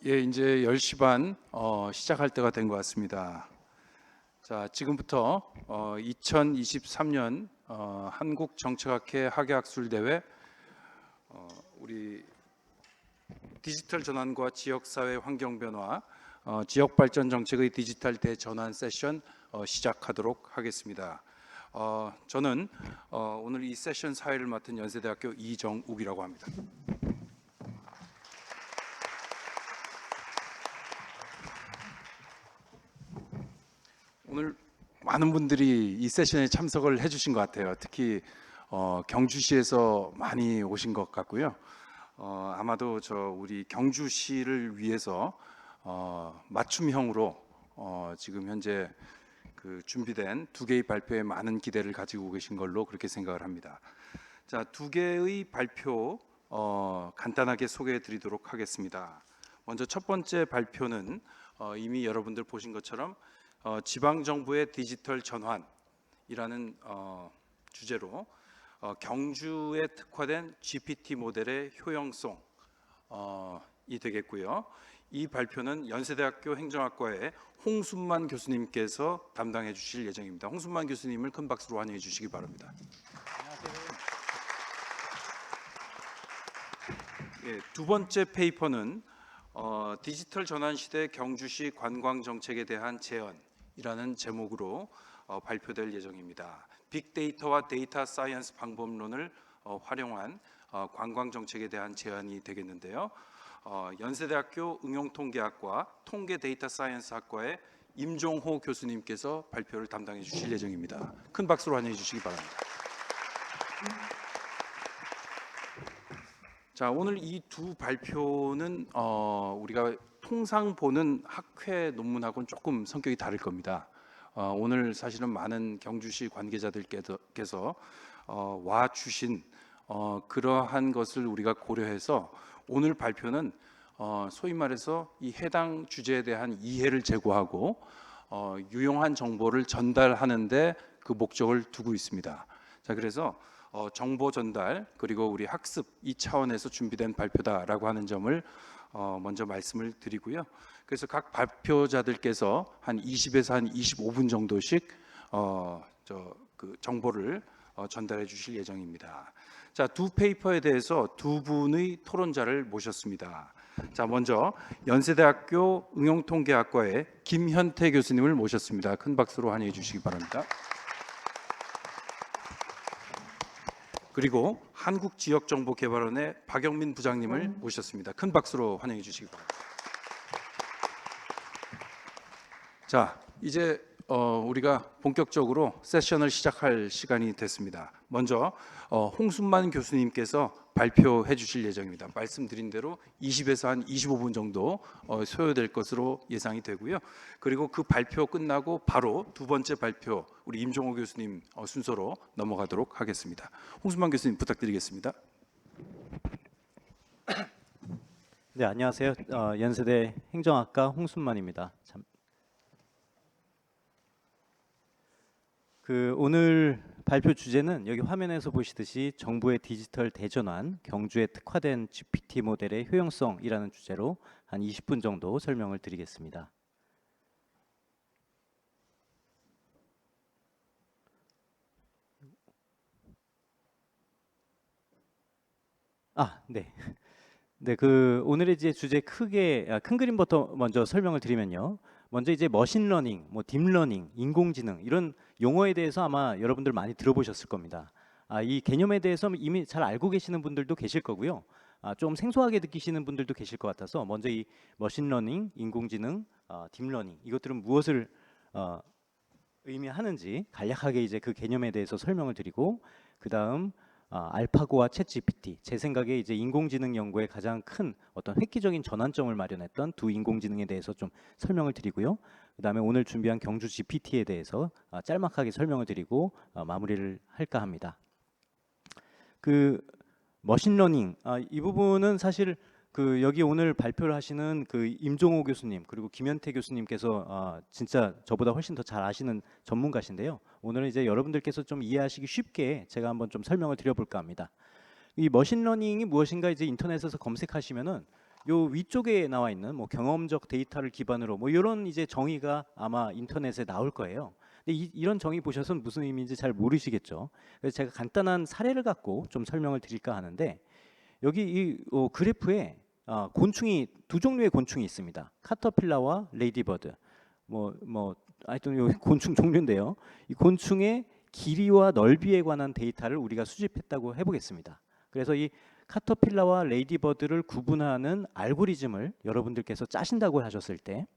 예, 이제 10시 반 시작할 때가 된 것 같습니다. 자, 지금부터 2023년 한국정책학회 학예학술대회 우리 디지털 전환과 지역사회 환경 변화, 지역발전 정책의 디지털 대전환 세션 시작하도록 하겠습니다. 저는 오늘 이 세션 사회를 맡은 연세대학교 이정욱이라고 합니다. 오늘 많은 분들이 이 세션에 참석을 해주신 것 같아요. 특히 경주시에서 많이 오신 것 같고요. 아마도 우리 경주시를 위해서 맞춤형으로 지금 현재 그 준비된 두 개의 발표에 많은 기대를 가지고 계신 걸로 그렇게 생각을 합니다. 자, 두 개의 발표 간단하게 소개해 드리도록 하겠습니다. 먼저 첫 번째 발표는 이미 여러분들 보신 것처럼 지방정부의 디지털 전환이라는 주제로 경주에 특화된 GPT 모델의 효용성이 되겠고요. 이 발표는 연세대학교 행정학과의 홍순만 교수님께서 담당해 주실 예정입니다. 홍순만 교수님을 큰 박수로 환영해 주시기 바랍니다. 예, 두 번째 페이퍼는 디지털 전환 시대 경주시 관광 정책에 대한 제언이라는 제목으로 발표될 예정입니다. 빅데이터와 데이터 사이언스 방법론을 활용한 관광 정책에 대한 제안이 되겠는데요. 연세대학교 응용통계학과 통계데이터 사이언스 학과의 임종호 교수님께서 발표를 담당해 주실 예정입니다. 큰 박수로 환영해 주시기 바랍니다. 자, 오늘 이 두 발표는 우리가 통상 보는 학회 논문하고는 조금 성격이 다를 겁니다. 오늘 사실은 많은 경주시 관계자들께서 와 주신 그러한 것을 우리가 고려해서 오늘 발표는 소위 말해서 이 해당 주제에 대한 이해를 제고하고 유용한 정보를 전달하는데 그 목적을 두고 있습니다. 자, 그래서 정보 전달 그리고 우리 학습 이 차원에서 준비된 발표다라고 하는 점을 먼저 말씀을 드리고요. 그래서 각 발표자들께서 한 20에서 한 25분 정도씩 그 정보를 전달해 주실 예정입니다. 자, 두 페이퍼에 대해서 두 분의 토론자를 모셨습니다. 자, 먼저 연세대학교 응용통계학과의 김현태 교수님을 모셨습니다. 큰 박수로 환영해 주시기 바랍니다. 그리고 한국지역정보개발원의 박영민 부장님을 모셨습니다. 큰 박수로 환영해 주시기 바랍니다. 자, 이제 우리가 본격적으로 세션을 시작할 시간이 됐습니다. 먼저 홍순만 교수님께서 발표해 주실 예정입니다. 말씀드린 대로 20에서 한 25분 정도 소요될 것으로 예상이 되고요. 그리고 그 발표 끝나고 바로 두 번째 발표 우리 임종호 교수님 순서로 넘어가도록 하겠습니다. 홍순만 교수님 부탁드리겠습니다. 네, 안녕하세요. 연세대 행정학과 홍순만입니다. 오늘 발표 주제는 여기 화면에서 보시듯이 정부의 디지털 대전환, 경주에 특화된 GPT 모델의 효용성이라는 주제로 한 20분 정도 설명을 드리겠습니다. 네. 네, 오늘의 이제 주제 큰 그림부터 먼저 설명을 드리면요. 먼저 이제 머신러닝, 딥러닝, 인공지능 이런 용어에 대해서 아마 여러분들 많이 들어보셨을 겁니다. 이 개념에 대해서 이미 잘 알고 계시는 분들도 계실 거고요. 좀 생소하게 느끼시는 분들도 계실 것 같아서 먼저 이 머신러닝, 인공지능, 딥러닝 이것들은 무엇을 의미하는지 간략하게 이제 그 개념에 대해서 설명을 드리고 그 다음 알파고와 챗GPT 제 생각에 이제 인공지능 연구의 가장 큰 어떤 획기적인 전환점을 마련했던 두 인공지능에 대해서 좀 설명을 드리고요. 그다음에 오늘 준비한 경주 GPT에 대해서 짤막하게 설명을 드리고 마무리를 할까 합니다. 머신러닝 이 부분은 사실 여기 오늘 발표를 하시는 임종호 교수님 그리고 김현태 교수님께서 진짜 저보다 훨씬 더 잘 아시는 전문가신데요. 오늘은 이제 여러분들께서 좀 이해하시기 쉽게 제가 한번 좀 설명을 드려볼까 합니다. 이 머신러닝이 무엇인가 이제 인터넷에서 검색하시면은 요 위쪽에 나와 있는 뭐 경험적 데이터를 기반으로 뭐 이런 이제 정의가 아마 인터넷에 나올 거예요. 근데 이런 정의 보셔서는 무슨 의미인지 잘 모르시겠죠. 그래서 제가 간단한 사례를 갖고 좀 설명을 드릴까 하는데 여기 이 그래프에 곤충이 두 종류의 곤충이 있습니다. 카터필라와 레이디버드. 하여튼 요 곤충 종류인데요. 이 곤충의 길이와 넓이에 관한 데이터를 우리가 수집했다고 해보겠습니다. 그래서 이 카터필라와 레이디버드를 구분하는 알고리즘을 여러분들께서 짜신다고 하셨을 때,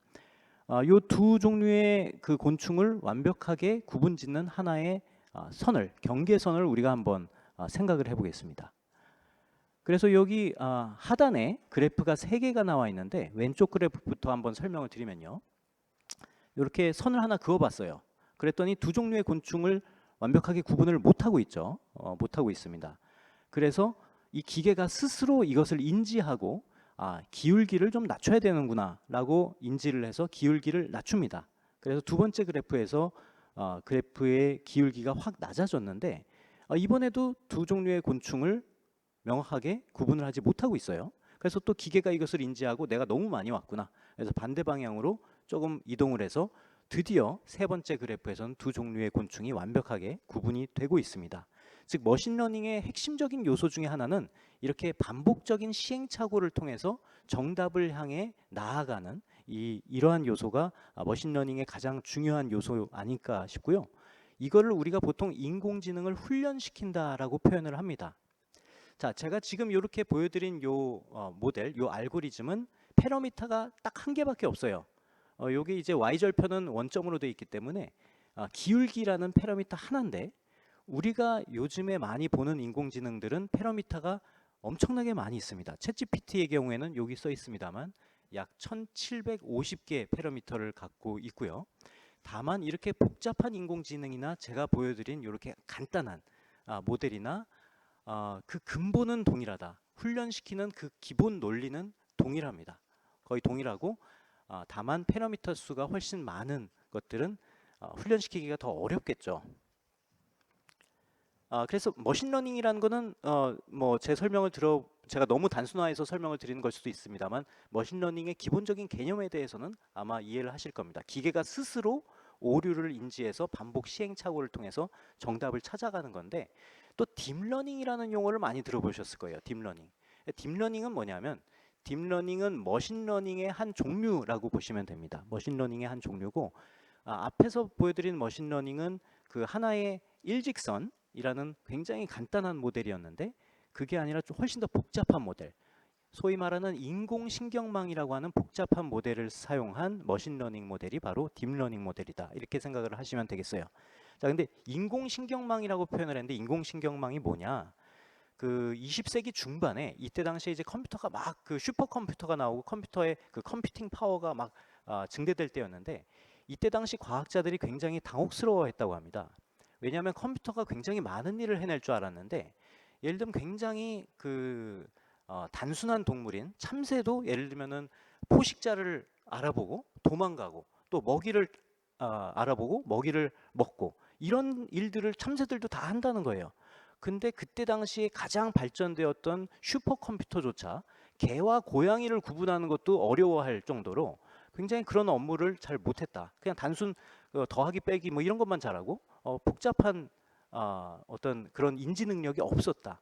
이 두 종류의 그 곤충을 완벽하게 구분짓는 하나의 경계선을 우리가 한번 생각을 해보겠습니다. 그래서 여기 하단에 그래프가 3개가 나와 있는데 왼쪽 그래프부터 한번 설명을 드리면요. 이렇게 선을 하나 그어봤어요. 그랬더니 두 종류의 곤충을 완벽하게 구분을 못하고 있죠. 못하고 있습니다. 그래서 이 기계가 스스로 이것을 인지하고 기울기를 좀 낮춰야 되는구나 라고 인지를 해서 기울기를 낮춥니다. 그래서 두 번째 그래프에서 그래프의 기울기가 확 낮아졌는데 이번에도 두 종류의 곤충을 명확하게 구분을 하지 못하고 있어요. 그래서 또 기계가 이것을 인지하고 내가 너무 많이 왔구나. 그래서 반대 방향으로 조금 이동을 해서 드디어 세 번째 그래프에서는 두 종류의 곤충이 완벽하게 구분이 되고 있습니다. 즉 머신러닝의 핵심적인 요소 중에 하나는 이렇게 반복적인 시행착오를 통해서 정답을 향해 나아가는 이러한 요소가 머신러닝의 가장 중요한 요소 아닐까 싶고요. 이거를 우리가 보통 인공지능을 훈련시킨다라고 표현을 합니다. 자, 제가 지금 이렇게 보여드린 요 모델, 요 알고리즘은 패러미터가 딱 한 개밖에 없어요. 요게 이제 y절편은 원점으로 되어 있기 때문에 기울기라는 패러미터 하나인데 우리가 요즘에 많이 보는 인공지능들은 패러미터가 엄청나게 많이 있습니다. 챗GPT의 경우에는 여기 써 있습니다만 약 1750개 패러미터를 갖고 있고요. 다만 이렇게 복잡한 인공지능이나 제가 보여드린 이렇게 간단한 모델이나 그 근본은 동일하다. 훈련시키는 그 기본 논리는 동일합니다. 거의 동일하고 다만 패러미터 수가 훨씬 많은 것들은 훈련시키기가 더 어렵겠죠. 그래서 머신러닝이라는 거는 제 설명을 제가 너무 단순화해서 설명을 드리는 걸 수도 있습니다만 머신러닝의 기본적인 개념에 대해서는 아마 이해를 하실 겁니다. 기계가 스스로 오류를 인지해서 반복 시행착오를 통해서 정답을 찾아가는 건데 또 딥러닝이라는 용어를 많이 들어보셨을 거예요. 딥러닝. 딥러닝은 뭐냐면 딥러닝은 머신러닝의 한 종류라고 보시면 됩니다. 머신러닝의 한 종류고 앞에서 보여드린 머신러닝은 그 하나의 일직선이라는 굉장히 간단한 모델이었는데 그게 아니라 좀 훨씬 더 복잡한 모델, 소위 말하는 인공신경망이라고 하는 복잡한 모델을 사용한 머신러닝 모델이 바로 딥러닝 모델이다. 이렇게 생각을 하시면 되겠어요. 자, 근데 인공신경망이라고 표현을 했는데 인공신경망이 뭐냐? 그 20세기 중반에 이때 당시에 이제 컴퓨터가 막 그 슈퍼컴퓨터가 나오고 컴퓨터의 그 컴퓨팅 파워가 막 증대될 때였는데 이때 당시 과학자들이 굉장히 당혹스러워했다고 합니다. 왜냐하면 컴퓨터가 굉장히 많은 일을 해낼 줄 알았는데 예를 들면 굉장히 그 단순한 동물인 참새도 예를 들면은 포식자를 알아보고 도망가고 또 먹이를 알아보고 먹이를 먹고 이런 일들을 참새들도 다 한다는 거예요. 근데 그때 당시에 가장 발전되었던 슈퍼컴퓨터조차 개와 고양이를 구분하는 것도 어려워할 정도로 굉장히 그런 업무를 잘 못했다. 그냥 단순 더하기 빼기 뭐 이런 것만 잘하고 복잡한 어떤 그런 인지 능력이 없었다.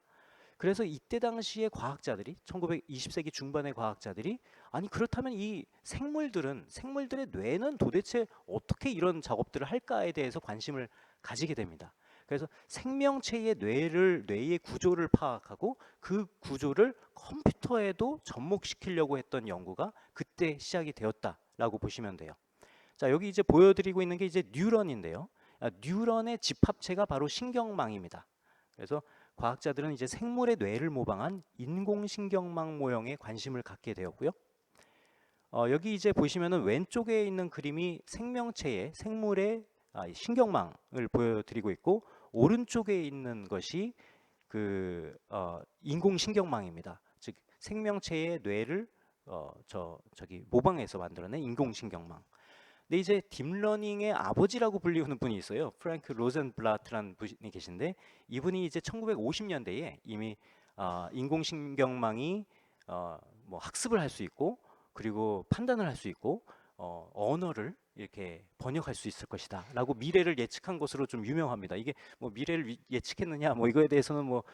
그래서 이때 당시에 과학자들이 1920세기 중반의 과학자들이 아니 그렇다면 이 생물들의 뇌는 도대체 어떻게 이런 작업들을 할까에 대해서 관심을 가지게 됩니다. 그래서 생명체의 뇌의 구조를 파악하고 그 구조를 컴퓨터에도 접목시키려고 했던 연구가 그때 시작이 되었다라고 보시면 돼요. 자, 여기 이제 보여드리고 있는 게 이제 뉴런인데요. 뉴런의 집합체가 바로 신경망입니다. 그래서 과학자들은 이제 생물의 뇌를 모방한 인공신경망 모형에 관심을 갖게 되었고요. 여기 이제 보시면은 왼쪽에 있는 그림이 생물의 신경망을 보여드리고 있고 오른쪽에 있는 것이 그 인공신경망입니다. 즉 생명체의 뇌를 모방해서 만들어낸 인공신경망. 근데 이제 딥러닝의 아버지라고 불리우는 분이 있어요. 프랭크 로젠블라트라는 분이 계신데 이분이 이제 1950년대에 이미 인공신경망이 뭐 학습을 할 수 있고 그리고 판단을 할 수 있고 언어를 이렇게 번역할 수 있을 것이다라고 미래를 예측한 것으로 좀 유명합니다. 이게 뭐 미래를 예측했느냐 뭐 이거에 대해서는 뭐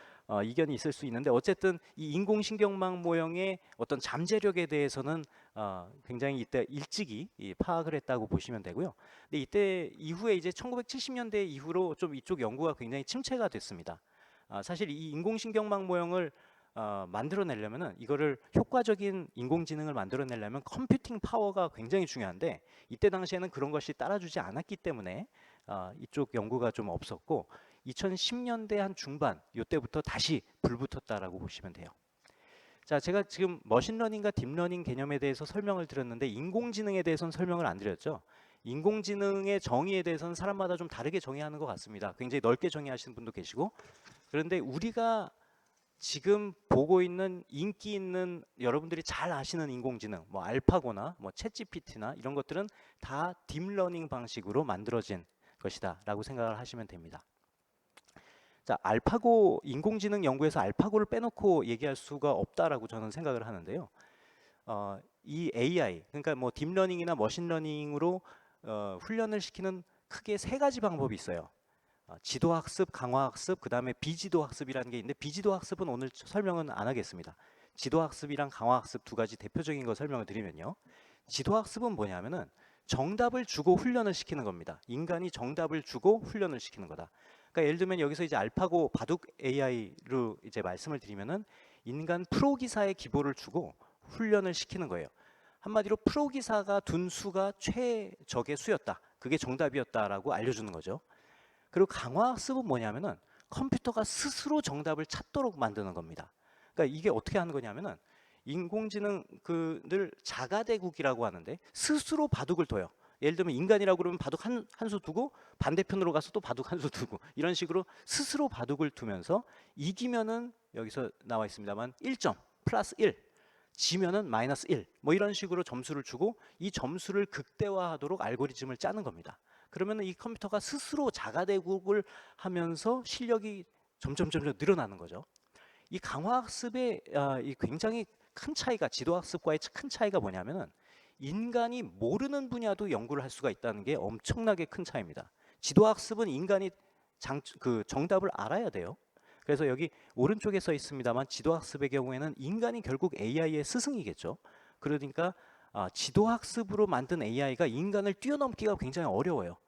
이견이 있을 수 있는데 어쨌든 이 인공신경망 모형의 어떤 잠재력에 대해서는 굉장히 이때 일찍이 파악을 했다고 보시면 되고요. 근데 이때 이후에 이제 1970년대 이후로 좀 이쪽 연구가 굉장히 침체가 됐습니다. 사실 이 인공신경망 모형을 만들어내려면은 이거를 효과적인 인공지능을 만들어내려면 컴퓨팅 파워가 굉장히 중요한데 이때 당시에는 그런 것이 따라주지 않았기 때문에 이쪽 연구가 좀 없었고 2010년대 한 중반 이때부터 다시 불붙었다라고 보시면 돼요. 자, 제가 지금 머신러닝과 딥러닝 개념에 대해서 설명을 드렸는데 인공지능에 대해서는 설명을 안 드렸죠. 인공지능의 정의에 대해서는 사람마다 좀 다르게 정의하는 것 같습니다. 굉장히 넓게 정의하시는 분도 계시고 그런데 우리가 지금 보고 있는 인기 있는 여러분들이 잘 아시는 인공지능 뭐 알파고나 뭐 챗GPT나 이런 것들은 다 딥러닝 방식으로 만들어진 것이다 라고 생각을 하시면 됩니다. 자, 알파고 인공지능 연구에서 알파고를 빼놓고 얘기할 수가 없다라고 저는 생각을 하는데요. 이 AI 그러니까 뭐 딥러닝이나 머신러닝으로 훈련을 시키는 크게 세 가지 방법이 있어요. 지도학습, 강화학습, 그 다음에 비지도학습이라는 게 있는데 비지도학습은 오늘 설명은 안 하겠습니다. 지도학습이랑 강화학습 두 가지 대표적인 거 설명을 드리면요. 지도학습은 뭐냐면은 정답을 주고 훈련을 시키는 겁니다. 인간이 정답을 주고 훈련을 시키는 거다. 그러니까 예를 들면 여기서 이제 알파고 바둑 AI로 이제 말씀을 드리면은 인간 프로 기사의 기보를 주고 훈련을 시키는 거예요. 한마디로 프로 기사가 둔 수가 최적의 수였다. 그게 정답이었다라고 알려주는 거죠. 그리고 강화학습은 뭐냐면은 컴퓨터가 스스로 정답을 찾도록 만드는 겁니다. 그러니까 이게 어떻게 하는 거냐면은 인공지능을 자가대국이라고 하는데 스스로 바둑을 둬요. 예를 들면 인간이라고 그러면 바둑 한 수 두고 반대편으로 가서 또 바둑 한 수 두고 이런 식으로 스스로 바둑을 두면서 이기면은 여기서 나와 있습니다만 1점 플러스 1 지면은 마이너스 1 뭐 이런 식으로 점수를 주고 이 점수를 극대화하도록 알고리즘을 짜는 겁니다. 그러면 이 컴퓨터가 스스로 자가대국을 하면서 실력이 점점 늘어나는 거죠. 이 강화학습의 이 굉장히 큰 차이가 지도학습과의 큰 차이가 뭐냐면은 인간이 모르는 분야도 연구를 할 수가 있다는 게 엄청나게 큰 차이입니다. 지도학습은 인간이 정답을 알아야 돼요. 그래서 여기 오른쪽에 써 있습니다만 지도학습의 경우에는 인간이 결국 AI의 스승이겠죠. 그러니까 지도학습으로 만든 AI가 인간을 뛰어넘기가 굉장히 어려워요.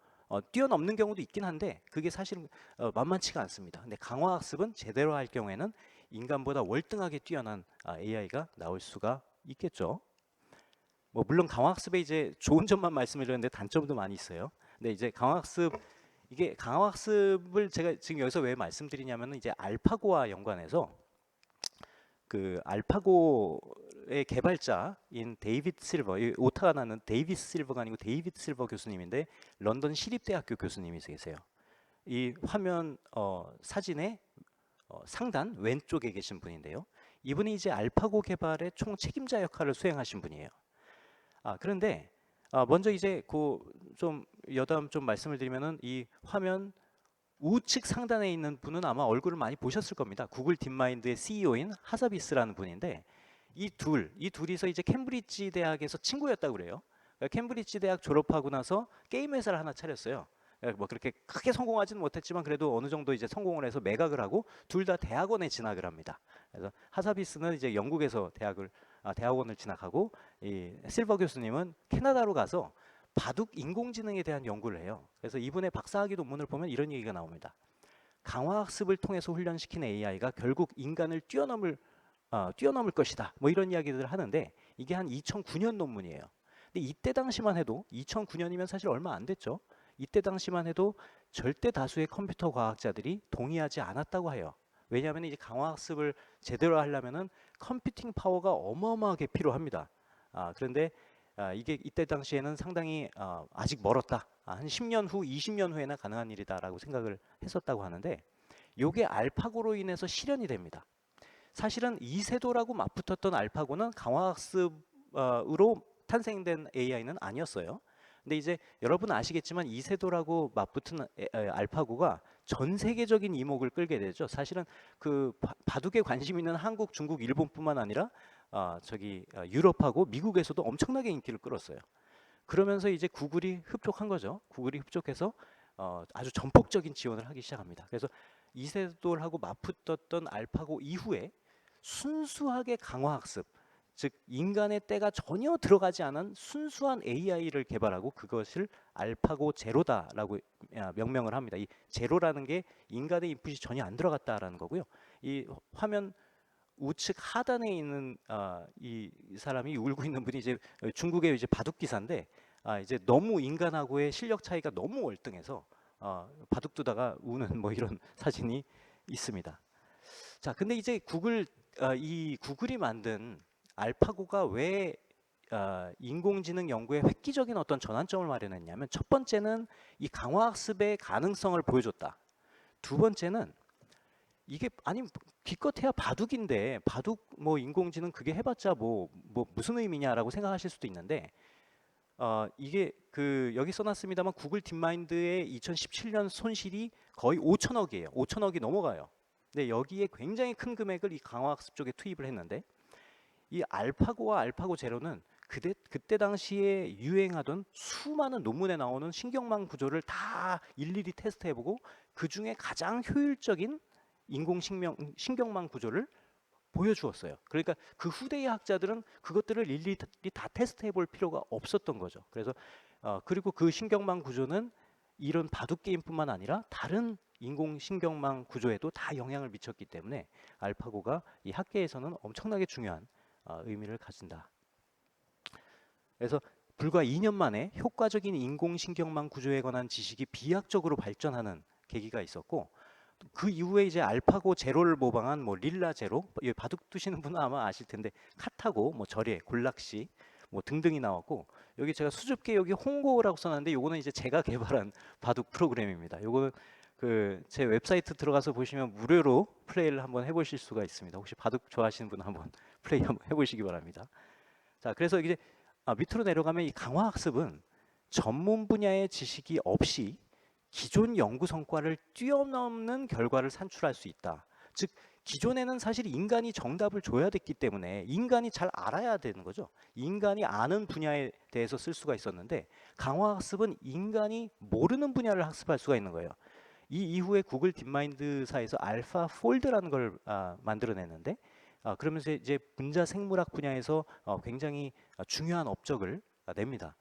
뛰어넘는 경우도 있긴 한데 그게 사실은 만만치가 않습니다. 근데 강화학습은 제대로 할 경우에는 인간보다 월등하게 뛰어난 AI가 나올 수가 있겠죠. 뭐 물론 강화학습에 이제 좋은 점만 말씀드렸는데 단점도 많이 있어요. 근데 이제 이게 강화학습을 제가 지금 여기서 왜 말씀드리냐면은 이제 알파고와 연관해서 그 알파고의 개발자인 데이비드 실버, 이 오타가 나는 데이비드 실버가 아니고 데이비드 실버 교수님인데 런던 시립대학교 교수님이 계세요. 이 화면 사진의 상단 왼쪽에 계신 분인데요. 이분이 이제 알파고 개발의 총 책임자 역할을 수행하신 분이에요. 그런데 먼저 이제 좀 여담 좀 말씀을 드리면은 이 화면 우측 상단에 있는 분은 아마 얼굴을 많이 보셨을 겁니다. 구글 딥마인드의 CEO인 하사비스라는 분인데 이 둘이서 이제 캠브리지 대학에서 친구였다고 그래요. 그러니까 캠브리지 대학 졸업하고 나서 게임 회사를 하나 차렸어요. 뭐 그렇게 크게 성공하지는 못했지만 그래도 어느 정도 이제 성공을 해서 매각을 하고 둘 다 대학원에 진학을 합니다. 그래서 하사비스는 이제 영국에서 대학원을 진학하고 이 실버 교수님은 캐나다로 가서 바둑 인공지능에 대한 연구를 해요. 그래서 이분의 박사학위 논문을 보면 이런 얘기가 나옵니다. 강화학습을 통해서 훈련시킨 AI가 결국 인간을 뛰어넘을 것이다. 뭐 이런 이야기들을 하는데 이게 한 2009년 논문이에요. 근데 이때 당시만 해도 2009년이면 사실 얼마 안 됐죠. 이때 당시만 해도 절대 다수의 컴퓨터 과학자들이 동의하지 않았다고 해요. 왜냐하면 이제 강화학습을 제대로 하려면은 컴퓨팅 파워가 어마어마하게 필요합니다. 그런데 이게 이때 당시에는 상당히 아직 멀었다. 한 10년 후, 20년 후에나 가능한 일이다라고 생각을 했었다고 하는데 이게 알파고로 인해서 실현이 됩니다. 사실은 이세돌하고 맞붙었던 알파고는 강화학습으로 탄생된 AI는 아니었어요. 근데 이제 여러분 아시겠지만 이세돌하고 맞붙은 알파고가 전 세계적인 이목을 끌게 되죠. 사실은 그 바둑에 관심 있는 한국, 중국, 일본뿐만 아니라 유럽하고 미국에서도 엄청나게 인기를 끌었어요. 그러면서 이제 구글이 흡족한 거죠. 구글이 흡족해서 아주 전폭적인 지원을 하기 시작합니다. 그래서 이세돌하고 맞붙었던 알파고 이후에 순수하게 강화학습, 즉 인간의 때가 전혀 들어가지 않은 순수한 AI를 개발하고 그것을 알파고 제로다라고 명명을 합니다. 이 제로라는 게 인간의 인풋이 전혀 안 들어갔다라는 거고요. 이 화면 우측 하단에 있는 이 사람이 울고 있는 분이 이제 중국의 이제 바둑 기사인데 이제 너무 인간하고의 실력 차이가 너무 월등해서 바둑 두다가 우는 뭐 이런 사진이 있습니다. 자, 근데 이제 이 구글이 만든 알파고가 왜 인공지능 연구에 획기적인 어떤 전환점을 마련했냐면 첫 번째는 이 강화학습의 가능성을 보여줬다. 두 번째는 이게 아니 기껏해야 바둑인데 바둑 뭐 인공지능 그게 해봤자 뭐 무슨 의미냐라고 생각하실 수도 있는데 이게 여기 써놨습니다만 구글 딥마인드의 2017년 손실이 거의 5천억이에요. 5천억이 넘어가요. 근데 여기에 굉장히 큰 금액을 이 강화학습 쪽에 투입을 했는데 이 알파고와 알파고 제로는 그때 당시에 유행하던 수많은 논문에 나오는 신경망 구조를 다 일일이 테스트해보고 그 중에 가장 효율적인 신경망 구조를 보여주었어요. 그러니까 그 후대의 학자들은 그것들을 일일이 다 테스트해볼 필요가 없었던 거죠. 그래서 그리고 그 신경망 구조는 이런 바둑 게임뿐만 아니라 다른 인공신경망 구조에도 다 영향을 미쳤기 때문에 알파고가 이 학계에서는 엄청나게 중요한 의미를 가진다. 그래서 불과 2년 만에 효과적인 인공신경망 구조에 관한 지식이 비약적으로 발전하는 계기가 있었고 그 이후에 이제 알파고 제로를 모방한 뭐 릴라 제로, 바둑 두시는 분은 아마 아실 텐데 카타고, 뭐 절예, 곤락시 뭐 등등이 나왔고 여기 제가 수줍게 여기 홍고라고 써놨는데 요거는 이제 제가 개발한 바둑 프로그램입니다. 요거는 제 웹사이트 들어가서 보시면 무료로 플레이를 한번 해보실 수가 있습니다. 혹시 바둑 좋아하시는 분 한번 플레이 한번 해보시기 바랍니다. 자, 그래서 이제 밑으로 내려가면 이 강화학습은 전문 분야의 지식이 없이 기존 연구 성과를 뛰어넘는 결과를 산출할 수 있다. 즉 기존에는 사실 인간이 정답을 줘야 됐기 때문에 인간이 잘 알아야 되는 거죠. 인간이 아는 분야에 대해서 쓸 수가 있었는데 강화학습은 인간이 모르는 분야를 학습할 수가 있는 거예요. 이 이후에 구글 딥마인드사에서 알파폴드라는 걸 만들어냈는데 그러면서 이제 분자 생물학 분야에서 굉장히 중요한 업적을 냅니다.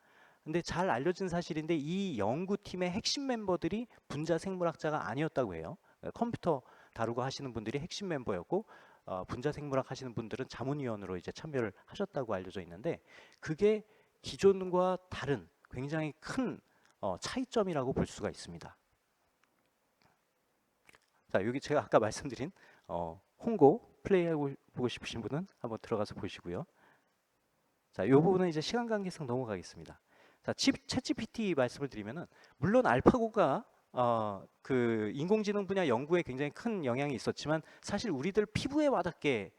근데 잘 알려진 사실인데 이 연구팀의 핵심 멤버들이 분자 생물학자가 아니었다고 해요. 컴퓨터 다루고 하시는 분들이 핵심 멤버였고 분자 생물학 하시는 분들은 자문위원으로 이제 참여를 하셨다고 알려져 있는데 그게 기존과 다른 굉장히 큰 차이점이라고 볼 수가 있습니다. 자, 여기 제가 아까 말씀드린 홍고 플레이하고 보고 싶으신 분은 한번 들어가서 보시고요. 자, 이 부분은 이제 시간 관계상 넘어가겠습니다. 자, 챗GPT 말씀을 드리면은 물론 알파고가 그 인공지능 분야 연구에 굉장히 큰 영향이 있었지만 사실 우리들 피부에 와닿게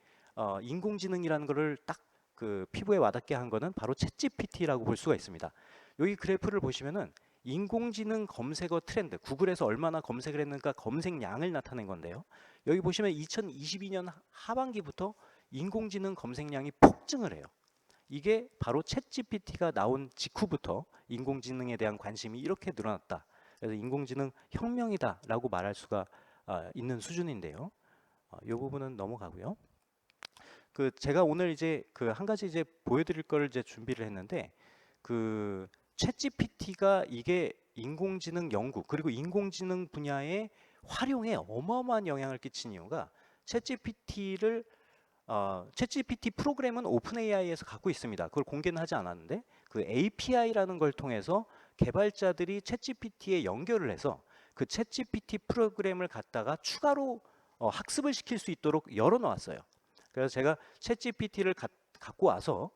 인공지능이라는 거를 딱 그 피부에 와닿게 한 거는 바로 챗GPT라고 볼 수가 있습니다. 여기 그래프를 보시면은 인공지능 검색어 트렌드, 구글에서 얼마나 검색을 했는가 검색량을 나타낸 건데요. 여기 보시면 2022년 하반기부터 인공지능 검색량이 폭증을 해요. 이게 바로 챗GPT가 나온 직후부터 인공지능에 대한 관심이 이렇게 늘어났다. 그래서 인공지능 혁명이다라고 말할 수가 있는 수준인데요. 이 부분은 넘어가고요. 제가 오늘 이제 한 가지 이제 보여드릴 걸 이제 준비를 했는데 챗GPT가 이게 인공지능 연구 그리고 인공지능 분야의 활용에 어마어마한 영향을 끼친 이유가 챗GPT 프로그램은 오픈AI에서 갖고 있습니다. 그걸 공개는 하지 않았는데 그 API라는 걸 통해서 개발자들이 챗GPT에 연결을 해서 그 챗GPT 프로그램을 갖다가 추가로 학습을 시킬 수 있도록 열어놓았어요. 그래서 제가 챗GPT를 갖고 와서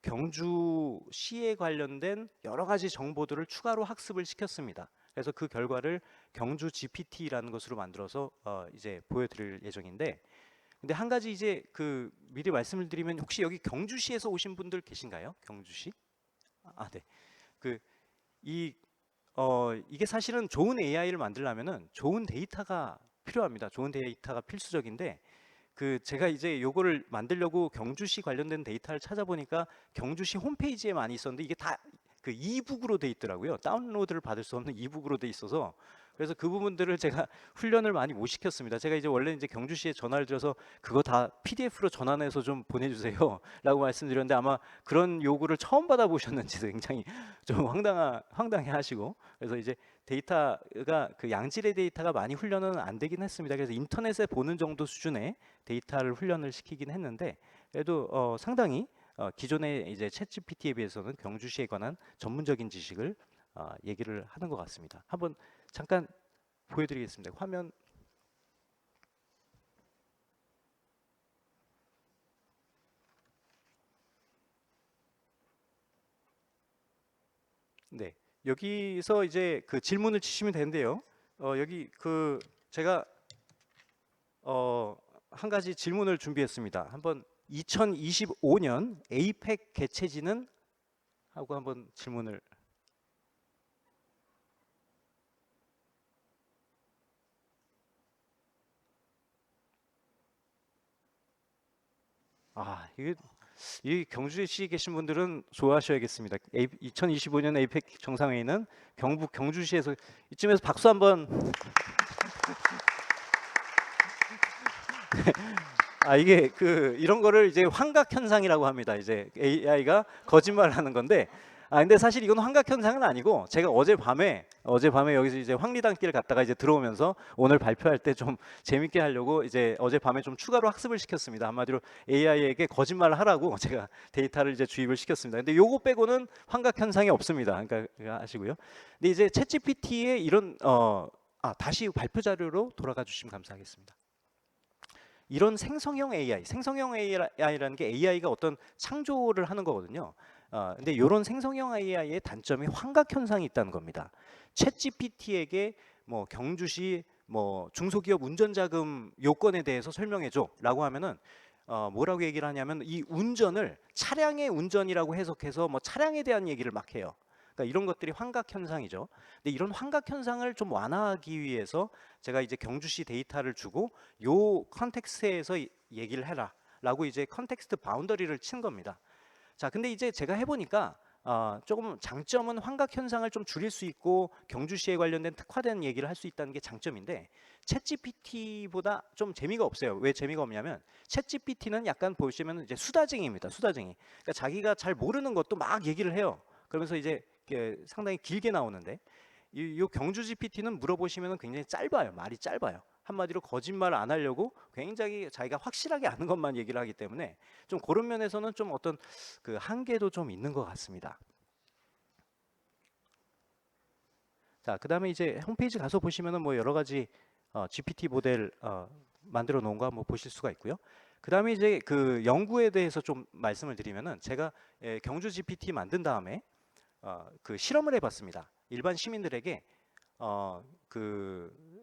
경주시에 관련된 여러 가지 정보들을 추가로 학습을 시켰습니다. 그래서 그 결과를 경주 GPT라는 것으로 만들어서 이제 보여드릴 예정인데, 근데 한 가지 이제 미리 말씀을 드리면 혹시 여기 경주시에서 오신 분들 계신가요? 경주시? 네. 이게 사실은 좋은 AI를 만들려면은 좋은 데이터가 필요합니다. 좋은 데이터가 필수적인데 그 제가 이제 요거를 만들려고 경주시 관련된 데이터를 찾아보니까 경주시 홈페이지에 많이 있었는데 이게 다 그 이북으로 돼 있더라고요. 다운로드를 받을 수 없는 이북으로 돼 있어서 그래서 그 부분들을 제가 훈련을 많이 못 시켰습니다. 제가 이제 원래 이제 경주시에 전화를 드려서 그거 다 PDF로 전환해서 좀 보내주세요라고 말씀드렸는데 아마 그런 요구를 처음 받아보셨는지 굉장히 좀 황당해하시고 그래서 이제 데이터가 그 양질의 데이터가 많이 훈련은 안 되긴 했습니다. 그래서 인터넷에 보는 정도 수준의 데이터를 훈련을 시키긴 했는데 그래도 상당히 기존의 이제 챗GPT에 비해서는 경주시에 관한 전문적인 지식을 얘기를 하는 것 같습니다. 한번 잠깐 보여드리겠습니다. 화면. 네, 여기서 이제 그 질문을 치시면 되는데요. 여기 그 제가 한 가지 질문을 준비했습니다. 한번 2025년 에이펙 개최지는 하고 한번 질문을. 이게 이 경주시에 계신 분들은 좋아하셔야겠습니다. 2025년 에이펙 정상회의는 경북 경주시에서 이쯤에서 박수 한번. 이게 그 이런 거를 이제 환각 현상이라고 합니다. 이제 AI가 거짓말하는 건데 근데 사실 이건 환각 현상은 아니고 제가 어젯밤에 여기서 이제 황리단길 갔다가 이제 들어오면서 오늘 발표할 때 좀 재밌게 하려고 이제 어젯밤에 좀 추가로 학습을 시켰습니다. 한마디로 AI에게 거짓말을 하라고 제가 데이터를 이제 주입을 시켰습니다. 근데 요거 빼고는 환각 현상이 없습니다. 그러니까 아시고요. 근데 이제 챗GPT의 이런 다시 발표 자료로 돌아가 주시면 감사하겠습니다. 이런 생성형 AI라는 게 AI가 어떤 창조를 하는 거거든요. 근데 이런 생성형 AI의 단점이 환각 현상이 있다는 겁니다. 챗GPT에게 뭐 경주시 뭐 중소기업 운전자금 요건에 대해서 설명해줘라고 하면은 뭐라고 얘기를 하냐면 이 운전을 차량의 운전이라고 해석해서 뭐 차량에 대한 얘기를 막 해요. 그러니까 이런 것들이 환각 현상이죠. 근데 이런 환각 현상을 좀 완화하기 위해서 제가 이제 경주시 데이터를 주고 요 컨텍스트에서 얘기를 해라라고 이제 컨텍스트 바운더리를 친 겁니다. 자, 근데 이제 제가 해보니까 조금 장점은 환각 현상을 좀 줄일 수 있고 경주시에 관련된 특화된 얘기를 할 수 있다는 게 장점인데 챗GPT보다 좀 재미가 없어요. 왜 재미가 없냐면 챗GPT는 약간 보시면 이제 수다쟁이입니다. 수다쟁이. 그러니까 자기가 잘 모르는 것도 막 얘기를 해요. 그러면서 이제 상당히 길게 나오는데 이 경주 GPT는 물어보시면 굉장히 짧아요. 말이 짧아요. 한마디로 거짓말 안 하려고 굉장히 자기가 확실하게 아는 것만 얘기를 하기 때문에 좀 그런 면에서는 좀 어떤 그 한계도 좀 있는 것 같습니다. 자, 그다음에 이제 홈페이지 가서 보시면은 뭐 여러 가지 GPT 모델 만들어 놓은 거 한번 보실 수가 있고요. 그다음에 이제 그 연구에 대해서 좀 말씀을 드리면은 제가 경주 GPT 만든 다음에 그 실험을 해봤습니다. 일반 시민들에게 그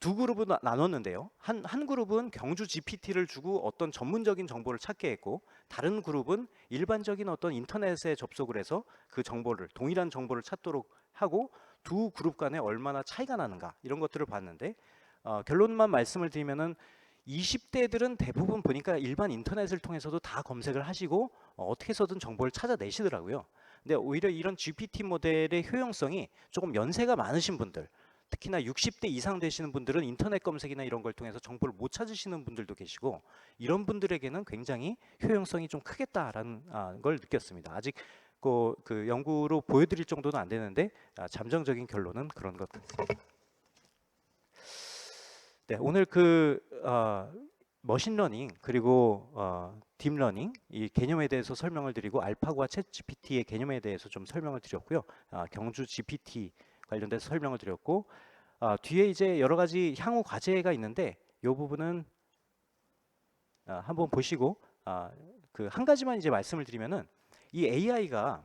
두 그룹으로 나눴는데요. 한 그룹은 경주 GPT를 주고 어떤 전문적인 정보를 찾게 했고 다른 그룹은 일반적인 어떤 인터넷에 접속을 해서 그 정보를 동일한 정보를 찾도록 하고 두 그룹 간에 얼마나 차이가 나는가 이런 것들을 봤는데 결론만 말씀을 드리면은 20대들은 대부분 보니까 일반 인터넷을 통해서도 다 검색을 하시고 어떻게 해서든 정보를 찾아내시더라고요. 근데 오히려 이런 GPT 모델의 효용성이 조금 연세가 많으신 분들, 특히나 60대 이상 되시는 분들은 인터넷 검색이나 이런 걸 통해서 정보를 못 찾으시는 분들도 계시고 이런 분들에게는 굉장히 효용성이 좀 크겠다라는 걸 느꼈습니다. 아직 그 연구로 보여드릴 정도는 안 되는데 잠정적인 결론은 그런 것 같습니다. 네, 오늘 그 머신러닝 그리고 딥러닝 이 개념에 대해서 설명을 드리고 알파고와 챗GPT의 개념에 대해서 좀 설명을 드렸고요. 경주 GPT 관련돼서 설명을 드렸고 뒤에 이제 여러 가지 향후 과제가 있는데 이 부분은 한번 보시고 그 한 가지만 이제 말씀을 드리면은 이 AI가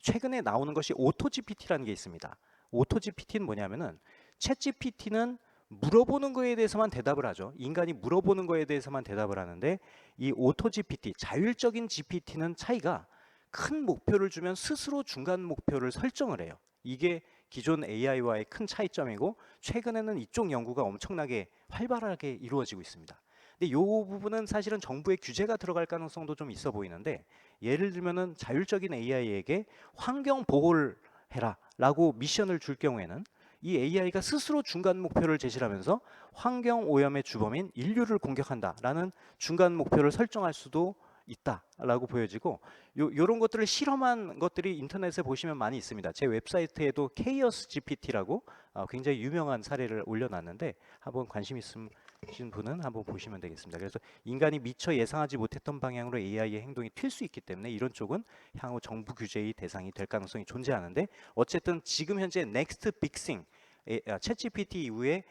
최근에 나오는 것이 오토GPT라는 게 있습니다. 오토GPT는 뭐냐면은 챗GPT는 물어보는 거에 대해서만 대답을 하죠. 인간이 물어보는 거에 대해서만 대답을 하는데 이 오토GPT, 자율적인 GPT는 차이가 큰 목표를 주면 스스로 중간 목표를 설정을 해요. 이게 기존 AI와의 큰 차이점이고 최근에는 이쪽 연구가 엄청나게 활발하게 이루어지고 있습니다. 근데 이 부분은 사실은 정부의 규제가 들어갈 가능성도 좀 있어 보이는데 예를 들면은 자율적인 AI에게 환경 보호를 해라라고 미션을 줄 경우에는 이 AI가 스스로 중간 목표를 제시하면서 환경 오염의 주범인 인류를 공격한다라는 중간 목표를 설정할 수도 있다라고 보여지고 요런 것들을 실험한 것들이 인터넷에 보시면 많이 있습니다. 제 웹사이트에도 케이어스 GPT라고 굉장히 유명한 사례를 올려놨는데 한번 관심 있으신 분은 한번 보시면 되겠습니다. 그래서 인간이 미처 예상하지 못했던 방향으로 AI의 행동이 튈 수 있기 때문에 이런 쪽은 향후 정부 규제의 대상이 될 가능성이 존재하는데 어쨌든 지금 현재 넥스트 빅싱 챗GPT 이후에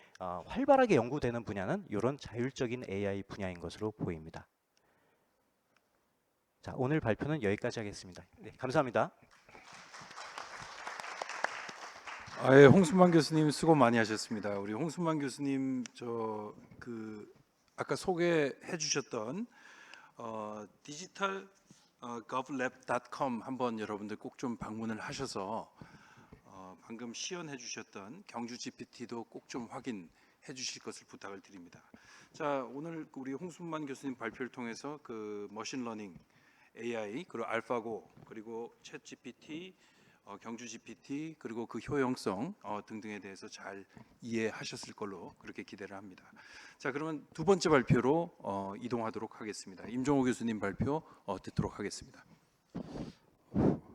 활발하게 연구되는 분야는 이런 자율적인 AI 분야인 것으로 보입니다. 자, 오늘 발표는 여기까지 하겠습니다. 네, 감사합니다. 예, 홍순만 교수님 수고 많이 하셨습니다. 우리 홍순만 교수님 아까 소개해 주셨던 디지털 govlab.com 한번 여러분들 꼭 좀 방문을 하셔서 방금 시연해 주셨던 경주 GPT도 꼭 좀 확인해 주실 것을 부탁을 드립니다. 자, 오늘 우리 홍순만 교수님 발표를 통해서 그 머신러닝 AI 그리고 알파고 그리고 챗 GPT 경주 GPT 그리고 그 효용성 등등에 대해서 잘 이해하셨을 걸로 그렇게 기대를 합니다. 자, 그러면 두 번째 발표로 이동하도록 하겠습니다. 임종호 교수님 발표 듣도록 하겠습니다.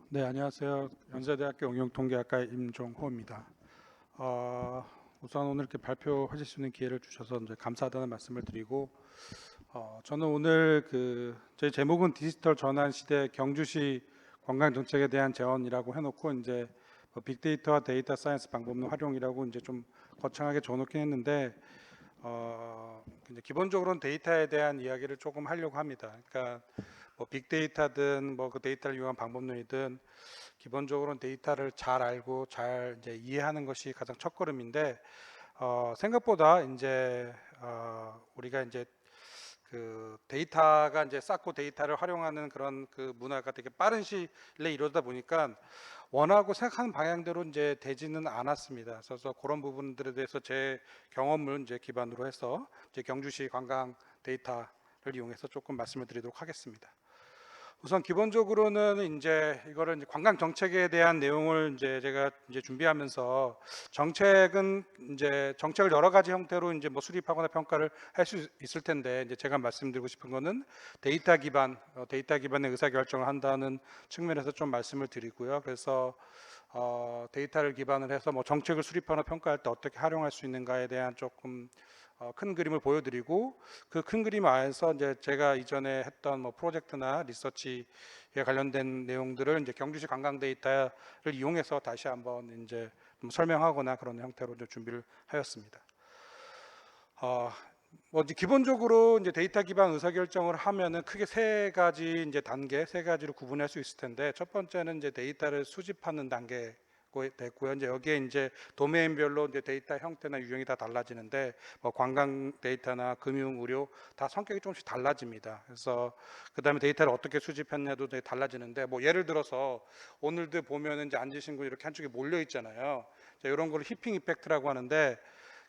네, 안녕하세요. 연세대학교 응용통계학과 임종호입니다. 우선 오늘 이렇게 발표하실 수 있는 기회를 주셔서 이제 감사하다는 말씀을 드리고, 저는 오늘 제 제목은 디지털 전환 시대 경주시 관광 정책에 대한 제언이라고 해놓고 이제 빅데이터와 데이터 사이언스 방법론 활용이라고 이제 좀 거창하게 적어놓긴 했는데, 이제 기본적으로는 데이터에 대한 이야기를 조금 하려고 합니다. 그러니까 뭐 빅데이터든 뭐 그 데이터를 이용한 방법론이든 기본적으로는 데이터를 잘 알고 잘 이제 이해하는 것이 가장 첫걸음인데 생각보다 이제 우리가 이제 그 데이터가 이제 쌓고 데이터를 활용하는 그런 그 문화가 되게 빠른 시일 내에 이루어지다 보니까 원하고 생각하는 방향대로 이제 되지는 않았습니다. 그래서 그런 부분들에 대해서 제 경험을 이제 기반으로 해서 이제 경주시 관광 데이터를 이용해서 조금 말씀을 드리도록 하겠습니다. 우선 기본적으로는 이제 이거를 이제 관광 정책에 대한 내용을 이제 제가 이제 준비하면서 정책을 여러 가지 형태로 이제 뭐 수립하거나 평가를 할 수 있을 텐데 이제 제가 말씀드리고 싶은 거는 데이터 기반의 의사 결정을 한다는 측면에서 좀 말씀을 드리고요. 그래서 데이터를 기반으로 해서 뭐 정책을 수립하거나 평가할 때 어떻게 활용할 수 있는가에 대한 조금 큰 그림을 보여드리고 그 큰 그림 안에서 이제 제가 이전에 했던 뭐 프로젝트나 리서치에 관련된 내용들을 이제 경주시 관광 데이터를 이용해서 다시 한번 이제 좀 설명하거나 그런 형태로 이제 준비를 하였습니다. 뭐 이제 기본적으로 이제 데이터 기반 의사결정을 하면은 크게 세 가지로 구분할 수 있을 텐데 첫 번째는 이제 데이터를 수집하는 단계 됐고요. 이제 여기에 이제 도메인별로 이제 데이터 형태나 유형이 다 달라지는데 뭐 관광 데이터나 금융, 의료 다 성격이 조금씩 달라집니다. 그래서 그다음에 데이터를 어떻게 수집했냐도 되게 달라지는데 뭐 예를 들어서 오늘도 보면은 이제 앉으신 분 이렇게 한쪽에 몰려 있잖아요. 이런 걸 히핑 이펙트라고 하는데